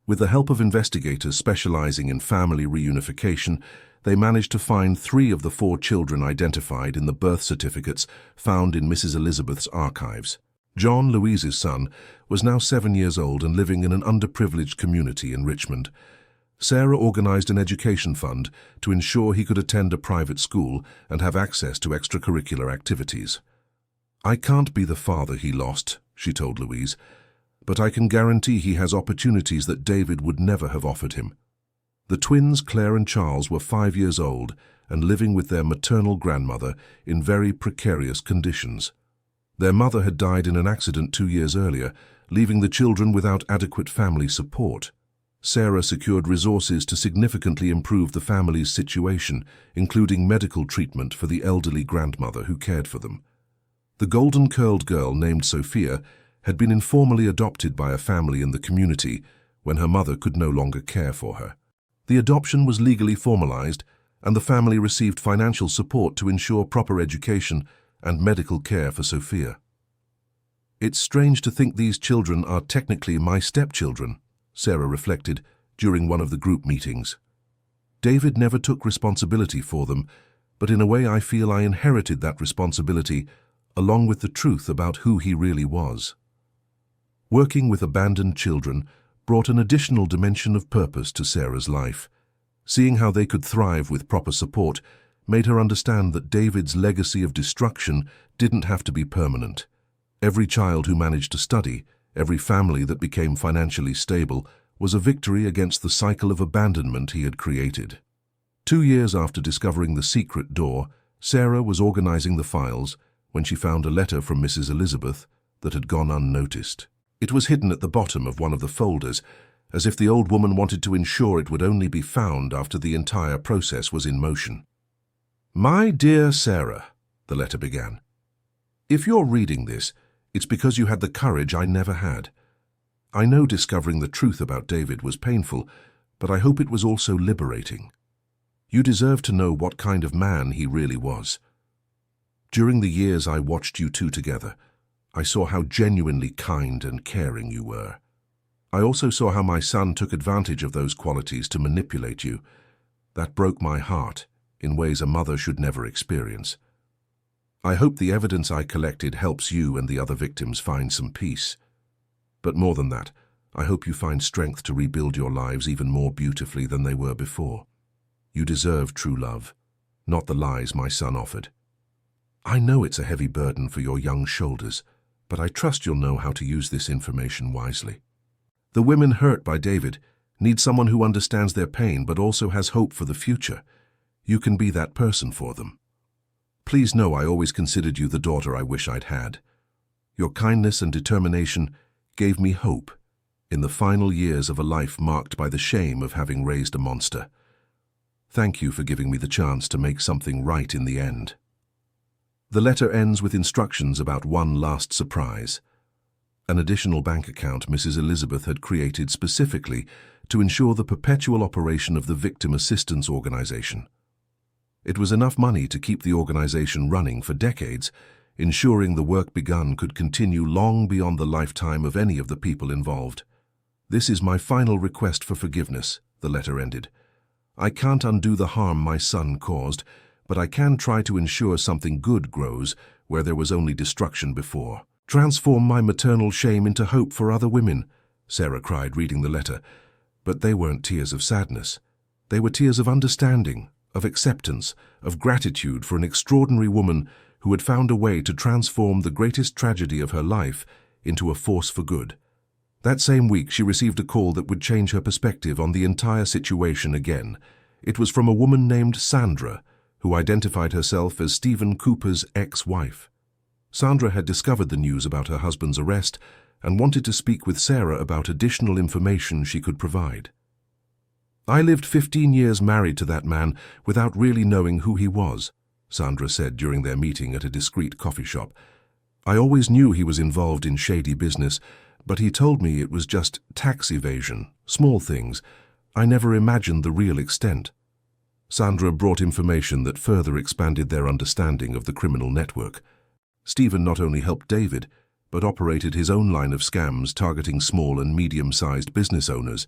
With the help of investigators specializing in family reunification, they managed to find 3 of the 4 children identified in the birth certificates found in Mrs. Elizabeth's archives. John, Louise's son, was now 7 years old and living in an underprivileged community in Richmond. Sarah organized an education fund to ensure he could attend a private school and have access to extracurricular activities. "I can't be the father he lost," she told Louise, "but I can guarantee he has opportunities that David would never have offered him." The twins, Claire and Charles, were 5 years old and living with their maternal grandmother in very precarious conditions. Their mother had died in an accident 2 years earlier, leaving the children without adequate family support. Sarah secured resources to significantly improve the family's situation, including medical treatment for the elderly grandmother who cared for them. The golden-curled girl named Sophia had been informally adopted by a family in the community when her mother could no longer care for her. The adoption was legally formalized, and the family received financial support to ensure proper education and medical care for Sophia. "It's strange to think these children are technically my stepchildren," Sarah reflected during one of the group meetings. "David never took responsibility for them, but in a way I feel I inherited that responsibility along with the truth about who he really was." Working with abandoned children brought an additional dimension of purpose to Sarah's life. Seeing how they could thrive with proper support made her understand that David's legacy of destruction didn't have to be permanent. Every child who managed to study, every family that became financially stable, was a victory against the cycle of abandonment he had created. 2 years after discovering the secret door, Sarah was organizing the files when she found a letter from Mrs. Elizabeth that had gone unnoticed. It was hidden at the bottom of one of the folders, as if the old woman wanted to ensure it would only be found after the entire process was in motion. "My dear Sarah," the letter began, "if you're reading this, it's because you had the courage I never had. I know discovering the truth about David was painful, but I hope it was also liberating. You deserve to know what kind of man he really was. During the years I watched you two together, I saw how genuinely kind and caring you were. I also saw how my son took advantage of those qualities to manipulate you. That broke my heart in ways a mother should never experience. I hope the evidence I collected helps you and the other victims find some peace. But more than that, I hope you find strength to rebuild your lives even more beautifully than they were before. You deserve true love, not the lies my son offered. I know it's a heavy burden for your young shoulders, but I trust you'll know how to use this information wisely. The women hurt by David need someone who understands their pain but also has hope for the future. You can be that person for them. Please know I always considered you the daughter I wish I'd had. Your kindness and determination gave me hope in the final years of a life marked by the shame of having raised a monster. Thank you for giving me the chance to make something right in the end." The letter ends with instructions about one last surprise. An additional bank account Mrs. Elizabeth had created specifically to ensure the perpetual operation of the Victim Assistance Organization. It was enough money to keep the organization running for decades, ensuring the work begun could continue long beyond the lifetime of any of the people involved. "This is my final request for forgiveness," the letter ended. "I can't undo the harm my son caused, but I can try to ensure something good grows where there was only destruction before. Transform my maternal shame into hope for other women," Sarah cried, reading the letter. But they weren't tears of sadness. They were tears of understanding, of acceptance, of gratitude for an extraordinary woman who had found a way to transform the greatest tragedy of her life into a force for good. That same week, she received a call that would change her perspective on the entire situation again. It was from a woman named Sandra, who identified herself as Stephen Cooper's ex-wife. Sandra had discovered the news about her husband's arrest and wanted to speak with Sarah about additional information she could provide. "I lived 15 years married to that man without really knowing who he was," Sandra said during their meeting at a discreet coffee shop. "I always knew he was involved in shady business, but he told me it was just tax evasion, small things. I never imagined the real extent." Sandra brought information that further expanded their understanding of the criminal network. Stephen not only helped David, but operated his own line of scams targeting small and medium-sized business owners.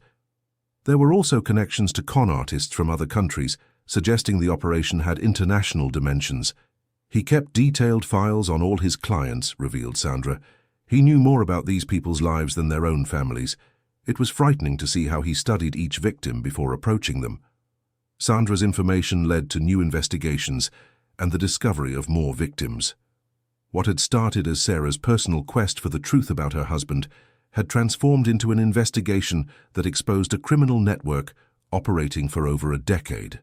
There were also connections to con artists from other countries, suggesting the operation had international dimensions. "He kept detailed files on all his clients," revealed Sandra. "He knew more about these people's lives than their own families. It was frightening to see how he studied each victim before approaching them." Sandra's information led to new investigations and the discovery of more victims. What had started as Sarah's personal quest for the truth about her husband had transformed into an investigation that exposed a criminal network operating for over a decade.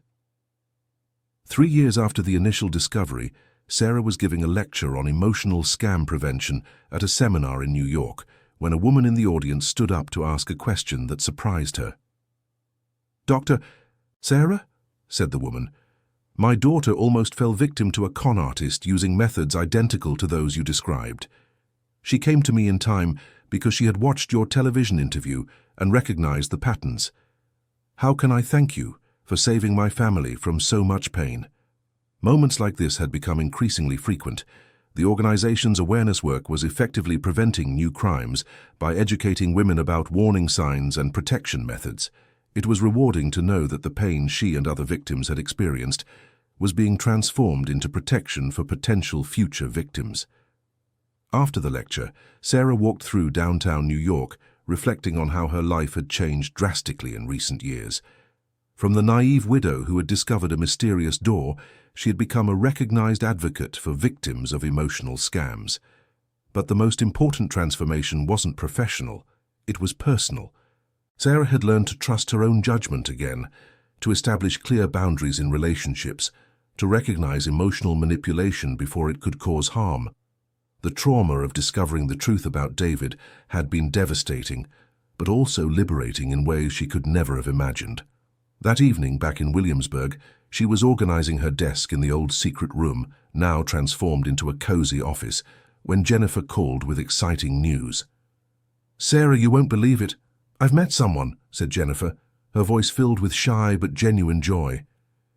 3 years after the initial discovery, Sarah was giving a lecture on emotional scam prevention at a seminar in New York when a woman in the audience stood up to ask a question that surprised her. "Dr. Sarah," said the woman, "my daughter almost fell victim to a con artist using methods identical to those you described. She came to me in time because she had watched your television interview and recognized the patterns. How can I thank you for saving my family from so much pain?" Moments like this had become increasingly frequent. The organization's awareness work was effectively preventing new crimes by educating women about warning signs and protection methods. It was rewarding to know that the pain she and other victims had experienced was being transformed into protection for potential future victims. After the lecture, Sarah walked through downtown New York, reflecting on how her life had changed drastically in recent years. From the naive widow who had discovered a mysterious door, she had become a recognized advocate for victims of emotional scams. But the most important transformation wasn't professional, it was personal. Sarah had learned to trust her own judgment again, to establish clear boundaries in relationships, to recognize emotional manipulation before it could cause harm. The trauma of discovering the truth about David had been devastating, but also liberating in ways she could never have imagined. That evening, back in Williamsburg, she was organizing her desk in the old secret room, now transformed into a cozy office, when Jennifer called with exciting news. "Sarah, you won't believe it. I've met someone," said Jennifer, her voice filled with shy but genuine joy.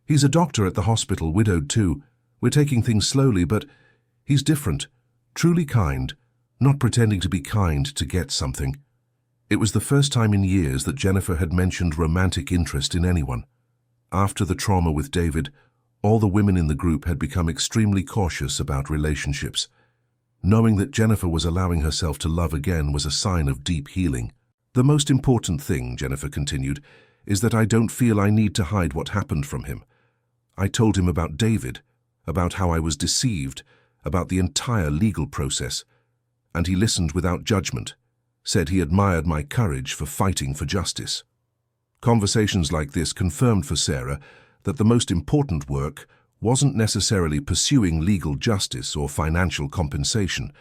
"He's a doctor at the hospital, widowed too. We're taking things slowly, but he's different, truly kind, not pretending to be kind to get something." It was the first time in years that Jennifer had mentioned romantic interest in anyone. After the trauma with David, all the women in the group had become extremely cautious about relationships. Knowing that Jennifer was allowing herself to love again was a sign of deep healing. "The most important thing," Jennifer continued, "is that I don't feel I need to hide what happened from him. I told him about David, about how I was deceived, about the entire legal process, and he listened without judgment, said he admired my courage for fighting for justice." Conversations like this confirmed for Sarah that the most important work wasn't necessarily pursuing legal justice or financial compensation.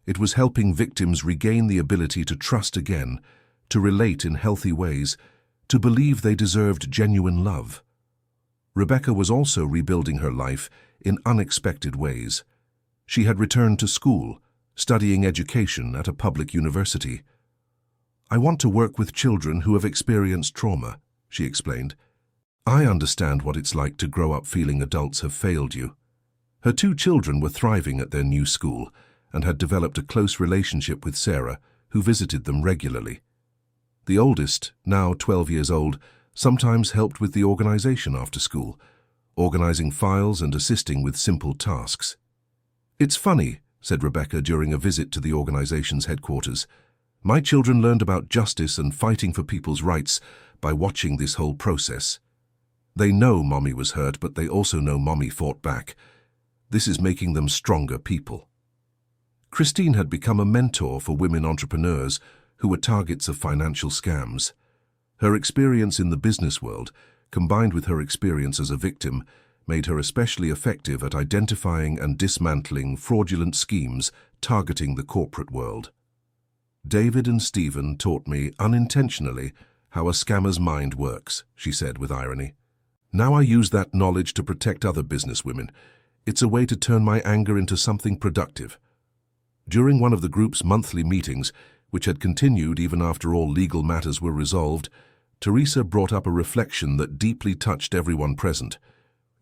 It was helping victims regain the ability to trust again, to relate in healthy ways, to believe they deserved genuine love. Rebecca was also rebuilding her life in unexpected ways. She had returned to school, studying education at a public university. "I want to work with children who have experienced trauma," she explained. "I understand what it's like to grow up feeling adults have failed you." Her 2 children were thriving at their new school and had developed a close relationship with Sarah, who visited them regularly. The oldest, now 12 years old, sometimes helped with the organization after school, organizing files and assisting with simple tasks. "It's funny," said Rebecca during a visit to the organization's headquarters. "My children learned about justice and fighting for people's rights by watching this whole process. They know Mommy was hurt, but they also know Mommy fought back. This is making them stronger people." Christine had become a mentor for women entrepreneurs who were targets of financial scams. Her experience in the business world, combined with her experience as a victim, made her especially effective at identifying and dismantling fraudulent schemes targeting the corporate world. "David and Stephen taught me, unintentionally, how a scammer's mind works," she said with irony. "Now I use that knowledge to protect other businesswomen. It's a way to turn my anger into something productive." During one of the group's monthly meetings, which had continued even after all legal matters were resolved, Teresa brought up a reflection that deeply touched everyone present.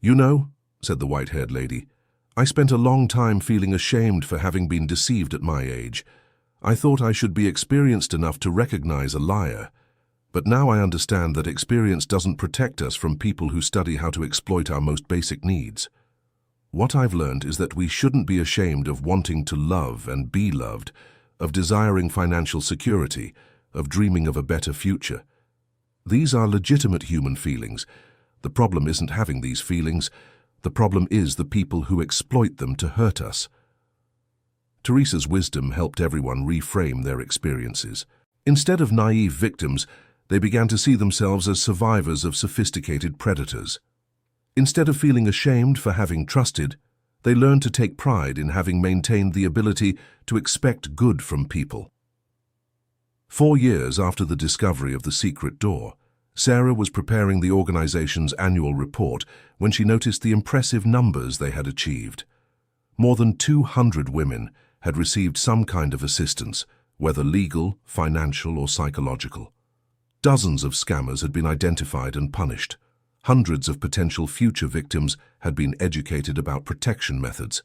"You know," said the white-haired lady, "I spent a long time feeling ashamed for having been deceived at my age. I thought I should be experienced enough to recognize a liar. But now I understand that experience doesn't protect us from people who study how to exploit our most basic needs. What I've learned is that we shouldn't be ashamed of wanting to love and be loved, of desiring financial security, of dreaming of a better future. These are legitimate human feelings. The problem isn't having these feelings. The problem is the people who exploit them to hurt us." Teresa's wisdom helped everyone reframe their experiences. Instead of naive victims, they began to see themselves as survivors of sophisticated predators. Instead of feeling ashamed for having trusted, they learned to take pride in having maintained the ability to expect good from people. 4 years after the discovery of the secret door, Sarah was preparing the organization's annual report when she noticed the impressive numbers they had achieved. More than 200 women had received some kind of assistance, whether legal, financial, or psychological. Dozens of scammers had been identified and punished. Hundreds of potential future victims had been educated about protection methods.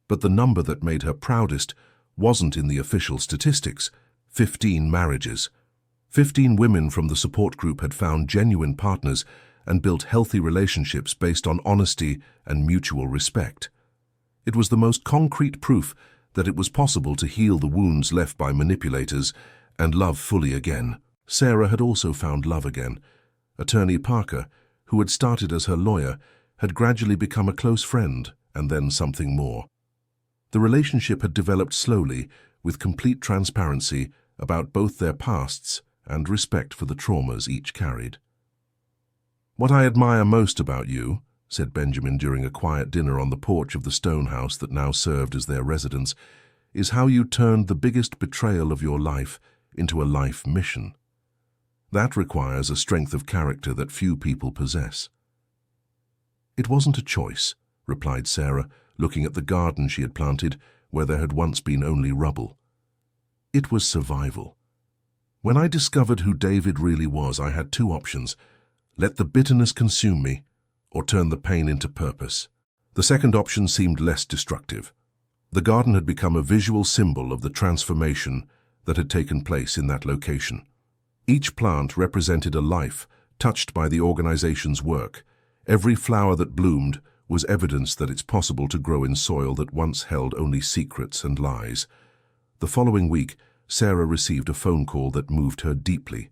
But the number that made her proudest wasn't in the official statistics: 15 marriages. 15 women from the support group had found genuine partners and built healthy relationships based on honesty and mutual respect. It was the most concrete proof that it was possible to heal the wounds left by manipulators and love fully again. Sarah had also found love again. Attorney Parker, who had started as her lawyer, had gradually become a close friend and then something more. The relationship had developed slowly, with complete transparency about both their pasts and respect for the traumas each carried. "What I admire most about you," said Benjamin during a quiet dinner on the porch of the stone house that now served as their residence, "is how you turned the biggest betrayal of your life into a life mission. That requires a strength of character that few people possess." "It wasn't a choice," replied Sarah, looking at the garden she had planted where there had once been only rubble. "It was survival. When I discovered who David really was, I had 2 options: let the bitterness consume me, or turn the pain into purpose. The second option seemed less destructive. The garden had become a visual symbol of the transformation that had taken place in that location. Each plant represented a life touched by the organization's work. Every flower that bloomed was evidence that it's possible to grow in soil that once held only secrets and lies. The following week, Sarah received a phone call that moved her deeply.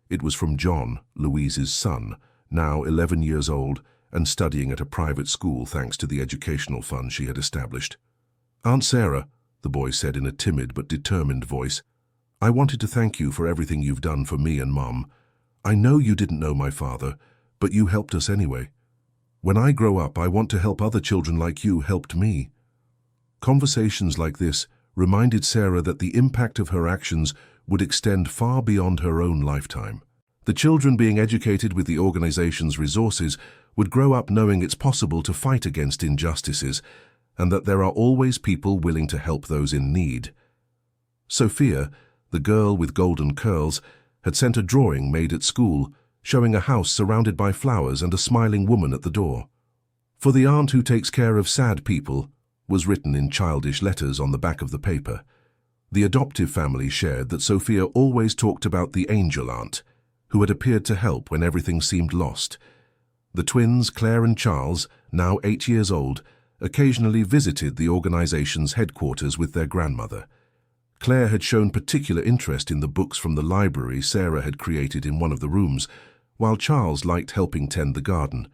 It was from John, Louise's son, now 11 years old and studying at a private school thanks to the educational fund she had established. "Aunt Sarah," the boy said in a timid but determined voice, "I wanted to thank you for everything you've done for me and Mom. I know you didn't know my father, but you helped us anyway. When I grow up, I want to help other children like you helped me." Conversations like this reminded Sarah that the impact of her actions would extend far beyond her own lifetime. The children being educated with the organization's resources would grow up knowing it's possible to fight against injustices and that there are always people willing to help those in need. Sophia, the girl with golden curls, had sent a drawing made at school showing a house surrounded by flowers and a smiling woman at the door. "For the aunt who takes care of sad people," was written in childish letters on the back of the paper. The adoptive family shared that Sophia always talked about the angel aunt, who had appeared to help when everything seemed lost. The twins, Claire and Charles, now 8 years old, occasionally visited the organization's headquarters with their grandmother. Claire had shown particular interest in the books from the library Sarah had created in one of the rooms, while Charles liked helping tend the garden.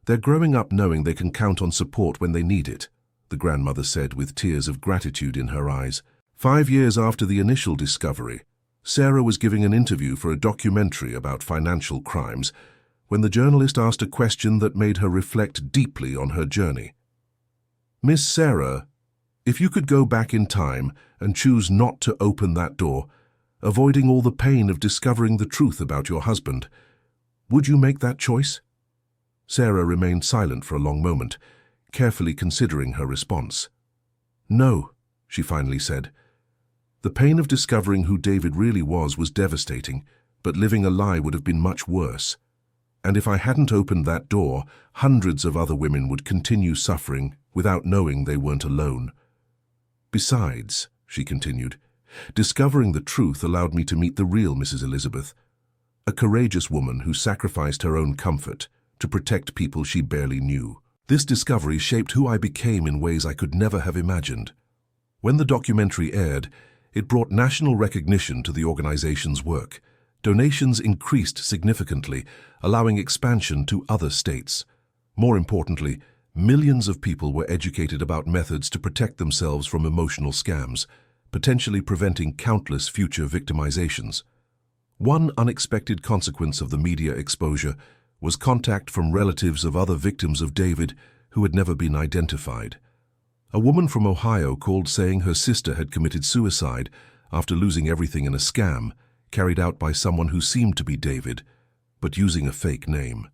"They're growing up knowing they can count on support when they need it," the grandmother said with tears of gratitude in her eyes. 5 years after the initial discovery, Sarah was giving an interview for a documentary about financial crimes when the journalist asked a question that made her reflect deeply on her journey. "Miss Sarah, if you could go back in time and choose not to open that door, avoiding all the pain of discovering the truth about your husband, would you make that choice?" Sarah remained silent for a long moment, carefully considering her response. "No," she finally said. "The pain of discovering who David really was devastating, but living a lie would have been much worse. And if I hadn't opened that door, hundreds of other women would continue suffering without knowing they weren't alone. Besides," she continued, "discovering the truth allowed me to meet the real Mrs. Elizabeth, a courageous woman who sacrificed her own comfort to protect people she barely knew. This discovery shaped who I became in ways I could never have imagined." When the documentary aired, it brought national recognition to the organization's work. Donations increased significantly, allowing expansion to other states. More importantly, millions of people were educated about methods to protect themselves from emotional scams, potentially preventing countless future victimizations. One unexpected consequence of the media exposure was contact from relatives of other victims of David who had never been identified. A woman from Ohio called saying her sister had committed suicide after losing everything in a scam carried out by someone who seemed to be David, but using a fake name.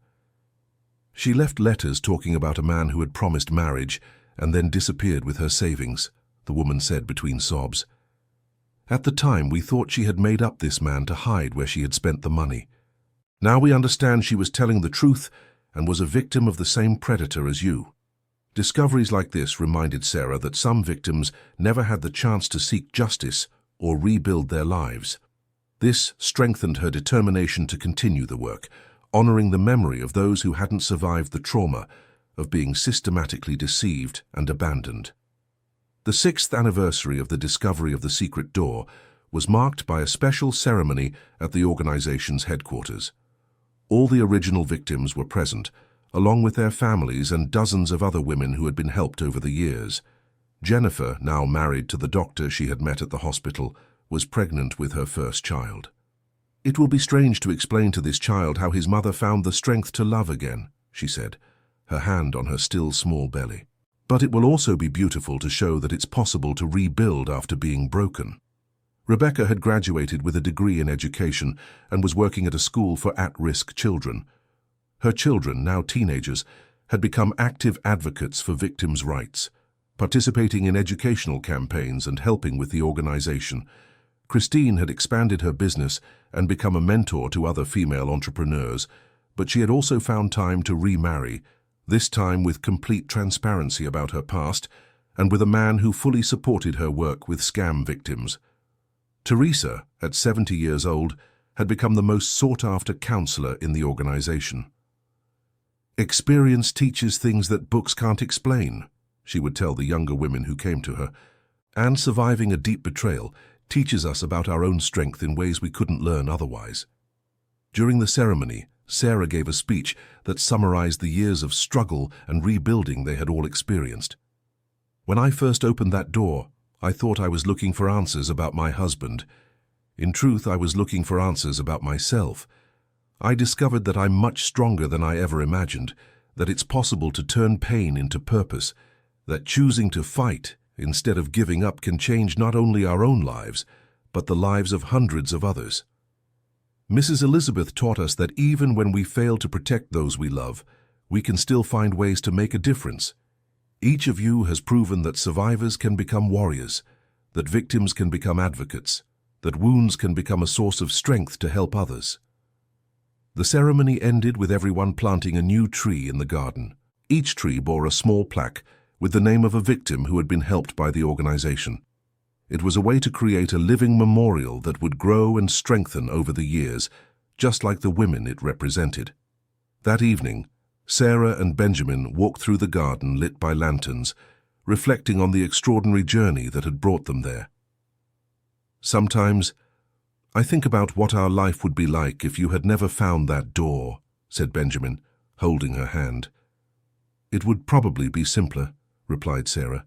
She left letters talking about a man who had promised marriage and then disappeared with her savings, the woman said between sobs. "At the time, we thought she had made up this man to hide where she had spent the money. Now we understand she was telling the truth and was a victim of the same predator as you." Discoveries like this reminded Sarah that some victims never had the chance to seek justice or rebuild their lives. This strengthened her determination to continue the work, honoring the memory of those who hadn't survived the trauma of being systematically deceived and abandoned. The 6th anniversary of the discovery of the secret door was marked by a special ceremony at the organization's headquarters. All the original victims were present, along with their families and dozens of other women who had been helped over the years. Jennifer, now married to the doctor she had met at the hospital, was pregnant with her first child. "It will be strange to explain to this child how his mother found the strength to love again," she said, her hand on her still small belly. "But it will also be beautiful to show that it's possible to rebuild after being broken." Rebecca had graduated with a degree in education and was working at a school for at-risk children. Her children, now teenagers, had become active advocates for victims' rights, participating in educational campaigns and helping with the organization. Christine had expanded her business and become a mentor to other female entrepreneurs, but she had also found time to remarry, this time with complete transparency about her past and with a man who fully supported her work with scam victims. Teresa, at 70 years old, had become the most sought-after counselor in the organization. "Experience teaches things that books can't explain," she would tell the younger women who came to her, "and surviving a deep betrayal teaches us about our own strength in ways we couldn't learn otherwise." During the ceremony, Sarah gave a speech that summarized the years of struggle and rebuilding they had all experienced. "When I first opened that door, I thought I was looking for answers about my husband. In truth, I was looking for answers about myself. I discovered that I'm much stronger than I ever imagined, that it's possible to turn pain into purpose, that choosing to fight instead of giving up can change not only our own lives, but the lives of hundreds of others. Mrs. Elizabeth taught us that even when we fail to protect those we love, we can still find ways to make a difference. Each of you has proven that survivors can become warriors, that victims can become advocates, that wounds can become a source of strength to help others." The ceremony ended with everyone planting a new tree in the garden. Each tree bore a small plaque with the name of a victim who had been helped by the organization. It was a way to create a living memorial that would grow and strengthen over the years, just like the women it represented. That evening, Sarah and Benjamin walked through the garden lit by lanterns, reflecting on the extraordinary journey that had brought them there. "Sometimes, I think about what our life would be like if you had never found that door," said Benjamin, holding her hand. "It would probably be simpler," replied Sarah,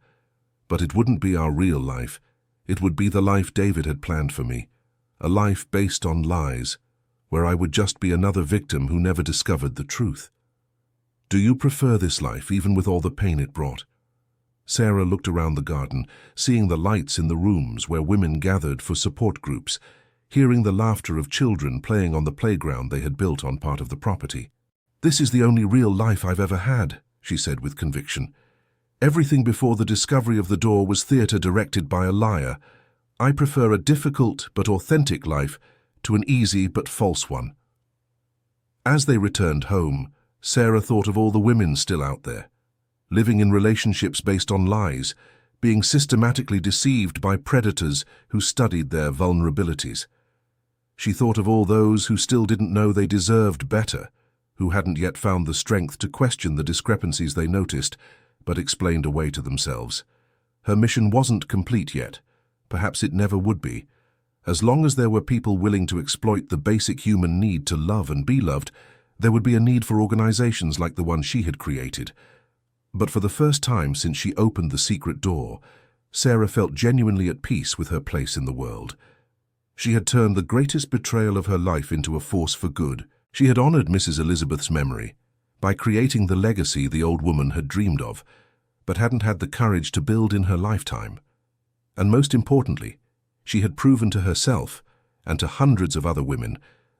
"but it wouldn't be our real life. It would be the life David had planned for me, a life based on lies, where I would just be another victim who never discovered the truth. Do you prefer this life, even with all the pain it brought? Sarah looked around the garden, seeing the lights in the rooms where women gathered for support groups, hearing the laughter of children playing on the playground they had built on part of the property. "This is the only real life I've ever had," she said with conviction. "Everything before the discovery of the door was theatre directed by a liar. I prefer a difficult but authentic life to an easy but false one." As they returned home, Sarah thought of all the women still out there, living in relationships based on lies, being systematically deceived by predators who studied their vulnerabilities. She thought of all those who still didn't know they deserved better, who hadn't yet found the strength to question the discrepancies they noticed, but explained away to themselves. Her mission wasn't complete yet. Perhaps it never would be. As long as there were people willing to exploit the basic human need to love and be loved, there would be a need for organizations like the one she had created. But for the first time since she opened the secret door, Sarah felt genuinely at peace with her place in the world. She had turned the greatest betrayal of her life into a force for good. She had honored Mrs. Elizabeth's memory by creating the legacy the old woman had dreamed of, but hadn't had the courage to build in her lifetime. And most importantly, she had proven to herself and to hundreds of other women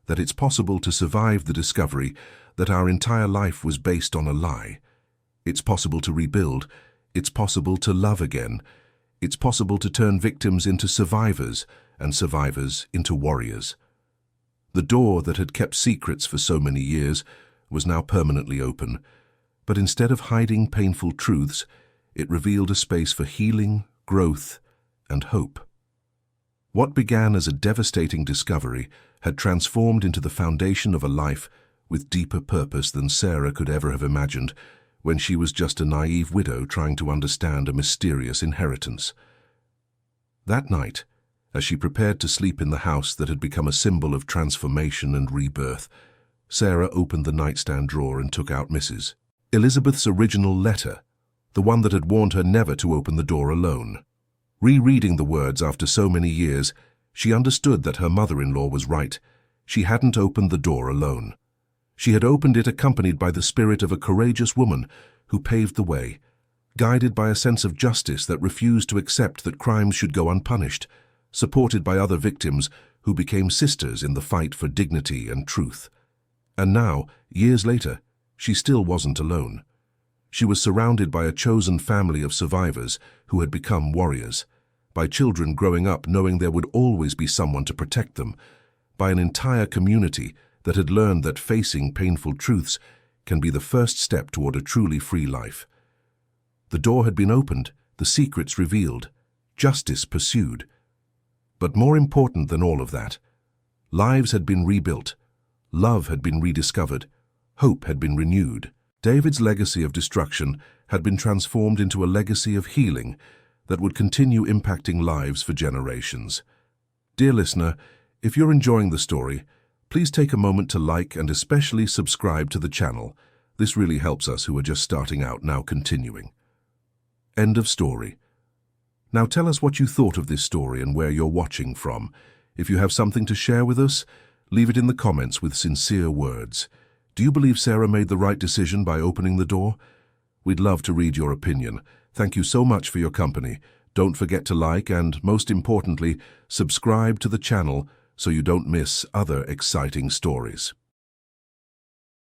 that it's possible to survive the discovery that our entire life was based on a lie. It's possible to rebuild. It's possible to love again. It's possible to turn victims into survivors and survivors into warriors. The door that had kept secrets for so many years was now permanently open, but instead of hiding painful truths, it revealed a space for healing, growth, and hope. What began as a devastating discovery had transformed into the foundation of a life with deeper purpose than Sarah could ever have imagined when she was just a naive widow trying to understand a mysterious inheritance. That night, as she prepared to sleep in the house that had become a symbol of transformation and rebirth, Sarah opened the nightstand drawer and took out Mrs. Elizabeth's original letter, the one that had warned her never to open the door alone. Rereading the words after so many years, she understood that her mother-in-law was right. She hadn't opened the door alone. She had opened it accompanied by the spirit of a courageous woman who paved the way, guided by a sense of justice that refused to accept that crimes should go unpunished, supported by other victims who became sisters in the fight for dignity and truth. And now, years later, she still wasn't alone. She was surrounded by a chosen family of survivors who had become warriors, by children growing up knowing there would always be someone to protect them, by an entire community that had learned that facing painful truths can be the first step toward a truly free life. The door had been opened, the secrets revealed, justice pursued. But more important than all of that, lives had been rebuilt, love had been rediscovered, hope had been renewed. David's legacy of destruction had been transformed into a legacy of healing that would continue impacting lives for generations. Dear listener, if you're enjoying the story, please take a moment to like and especially subscribe to the channel. This really helps us who are just starting out now continuing. End of story. Now tell us what you thought of this story and where you're watching from. If you have something to share with us, leave it in the comments with sincere words. Do you believe Sarah made the right decision by opening the door? We'd love to read your opinion. Thank you so much for your company. Don't forget to like and, most importantly, subscribe to the channel so you don't miss other exciting stories.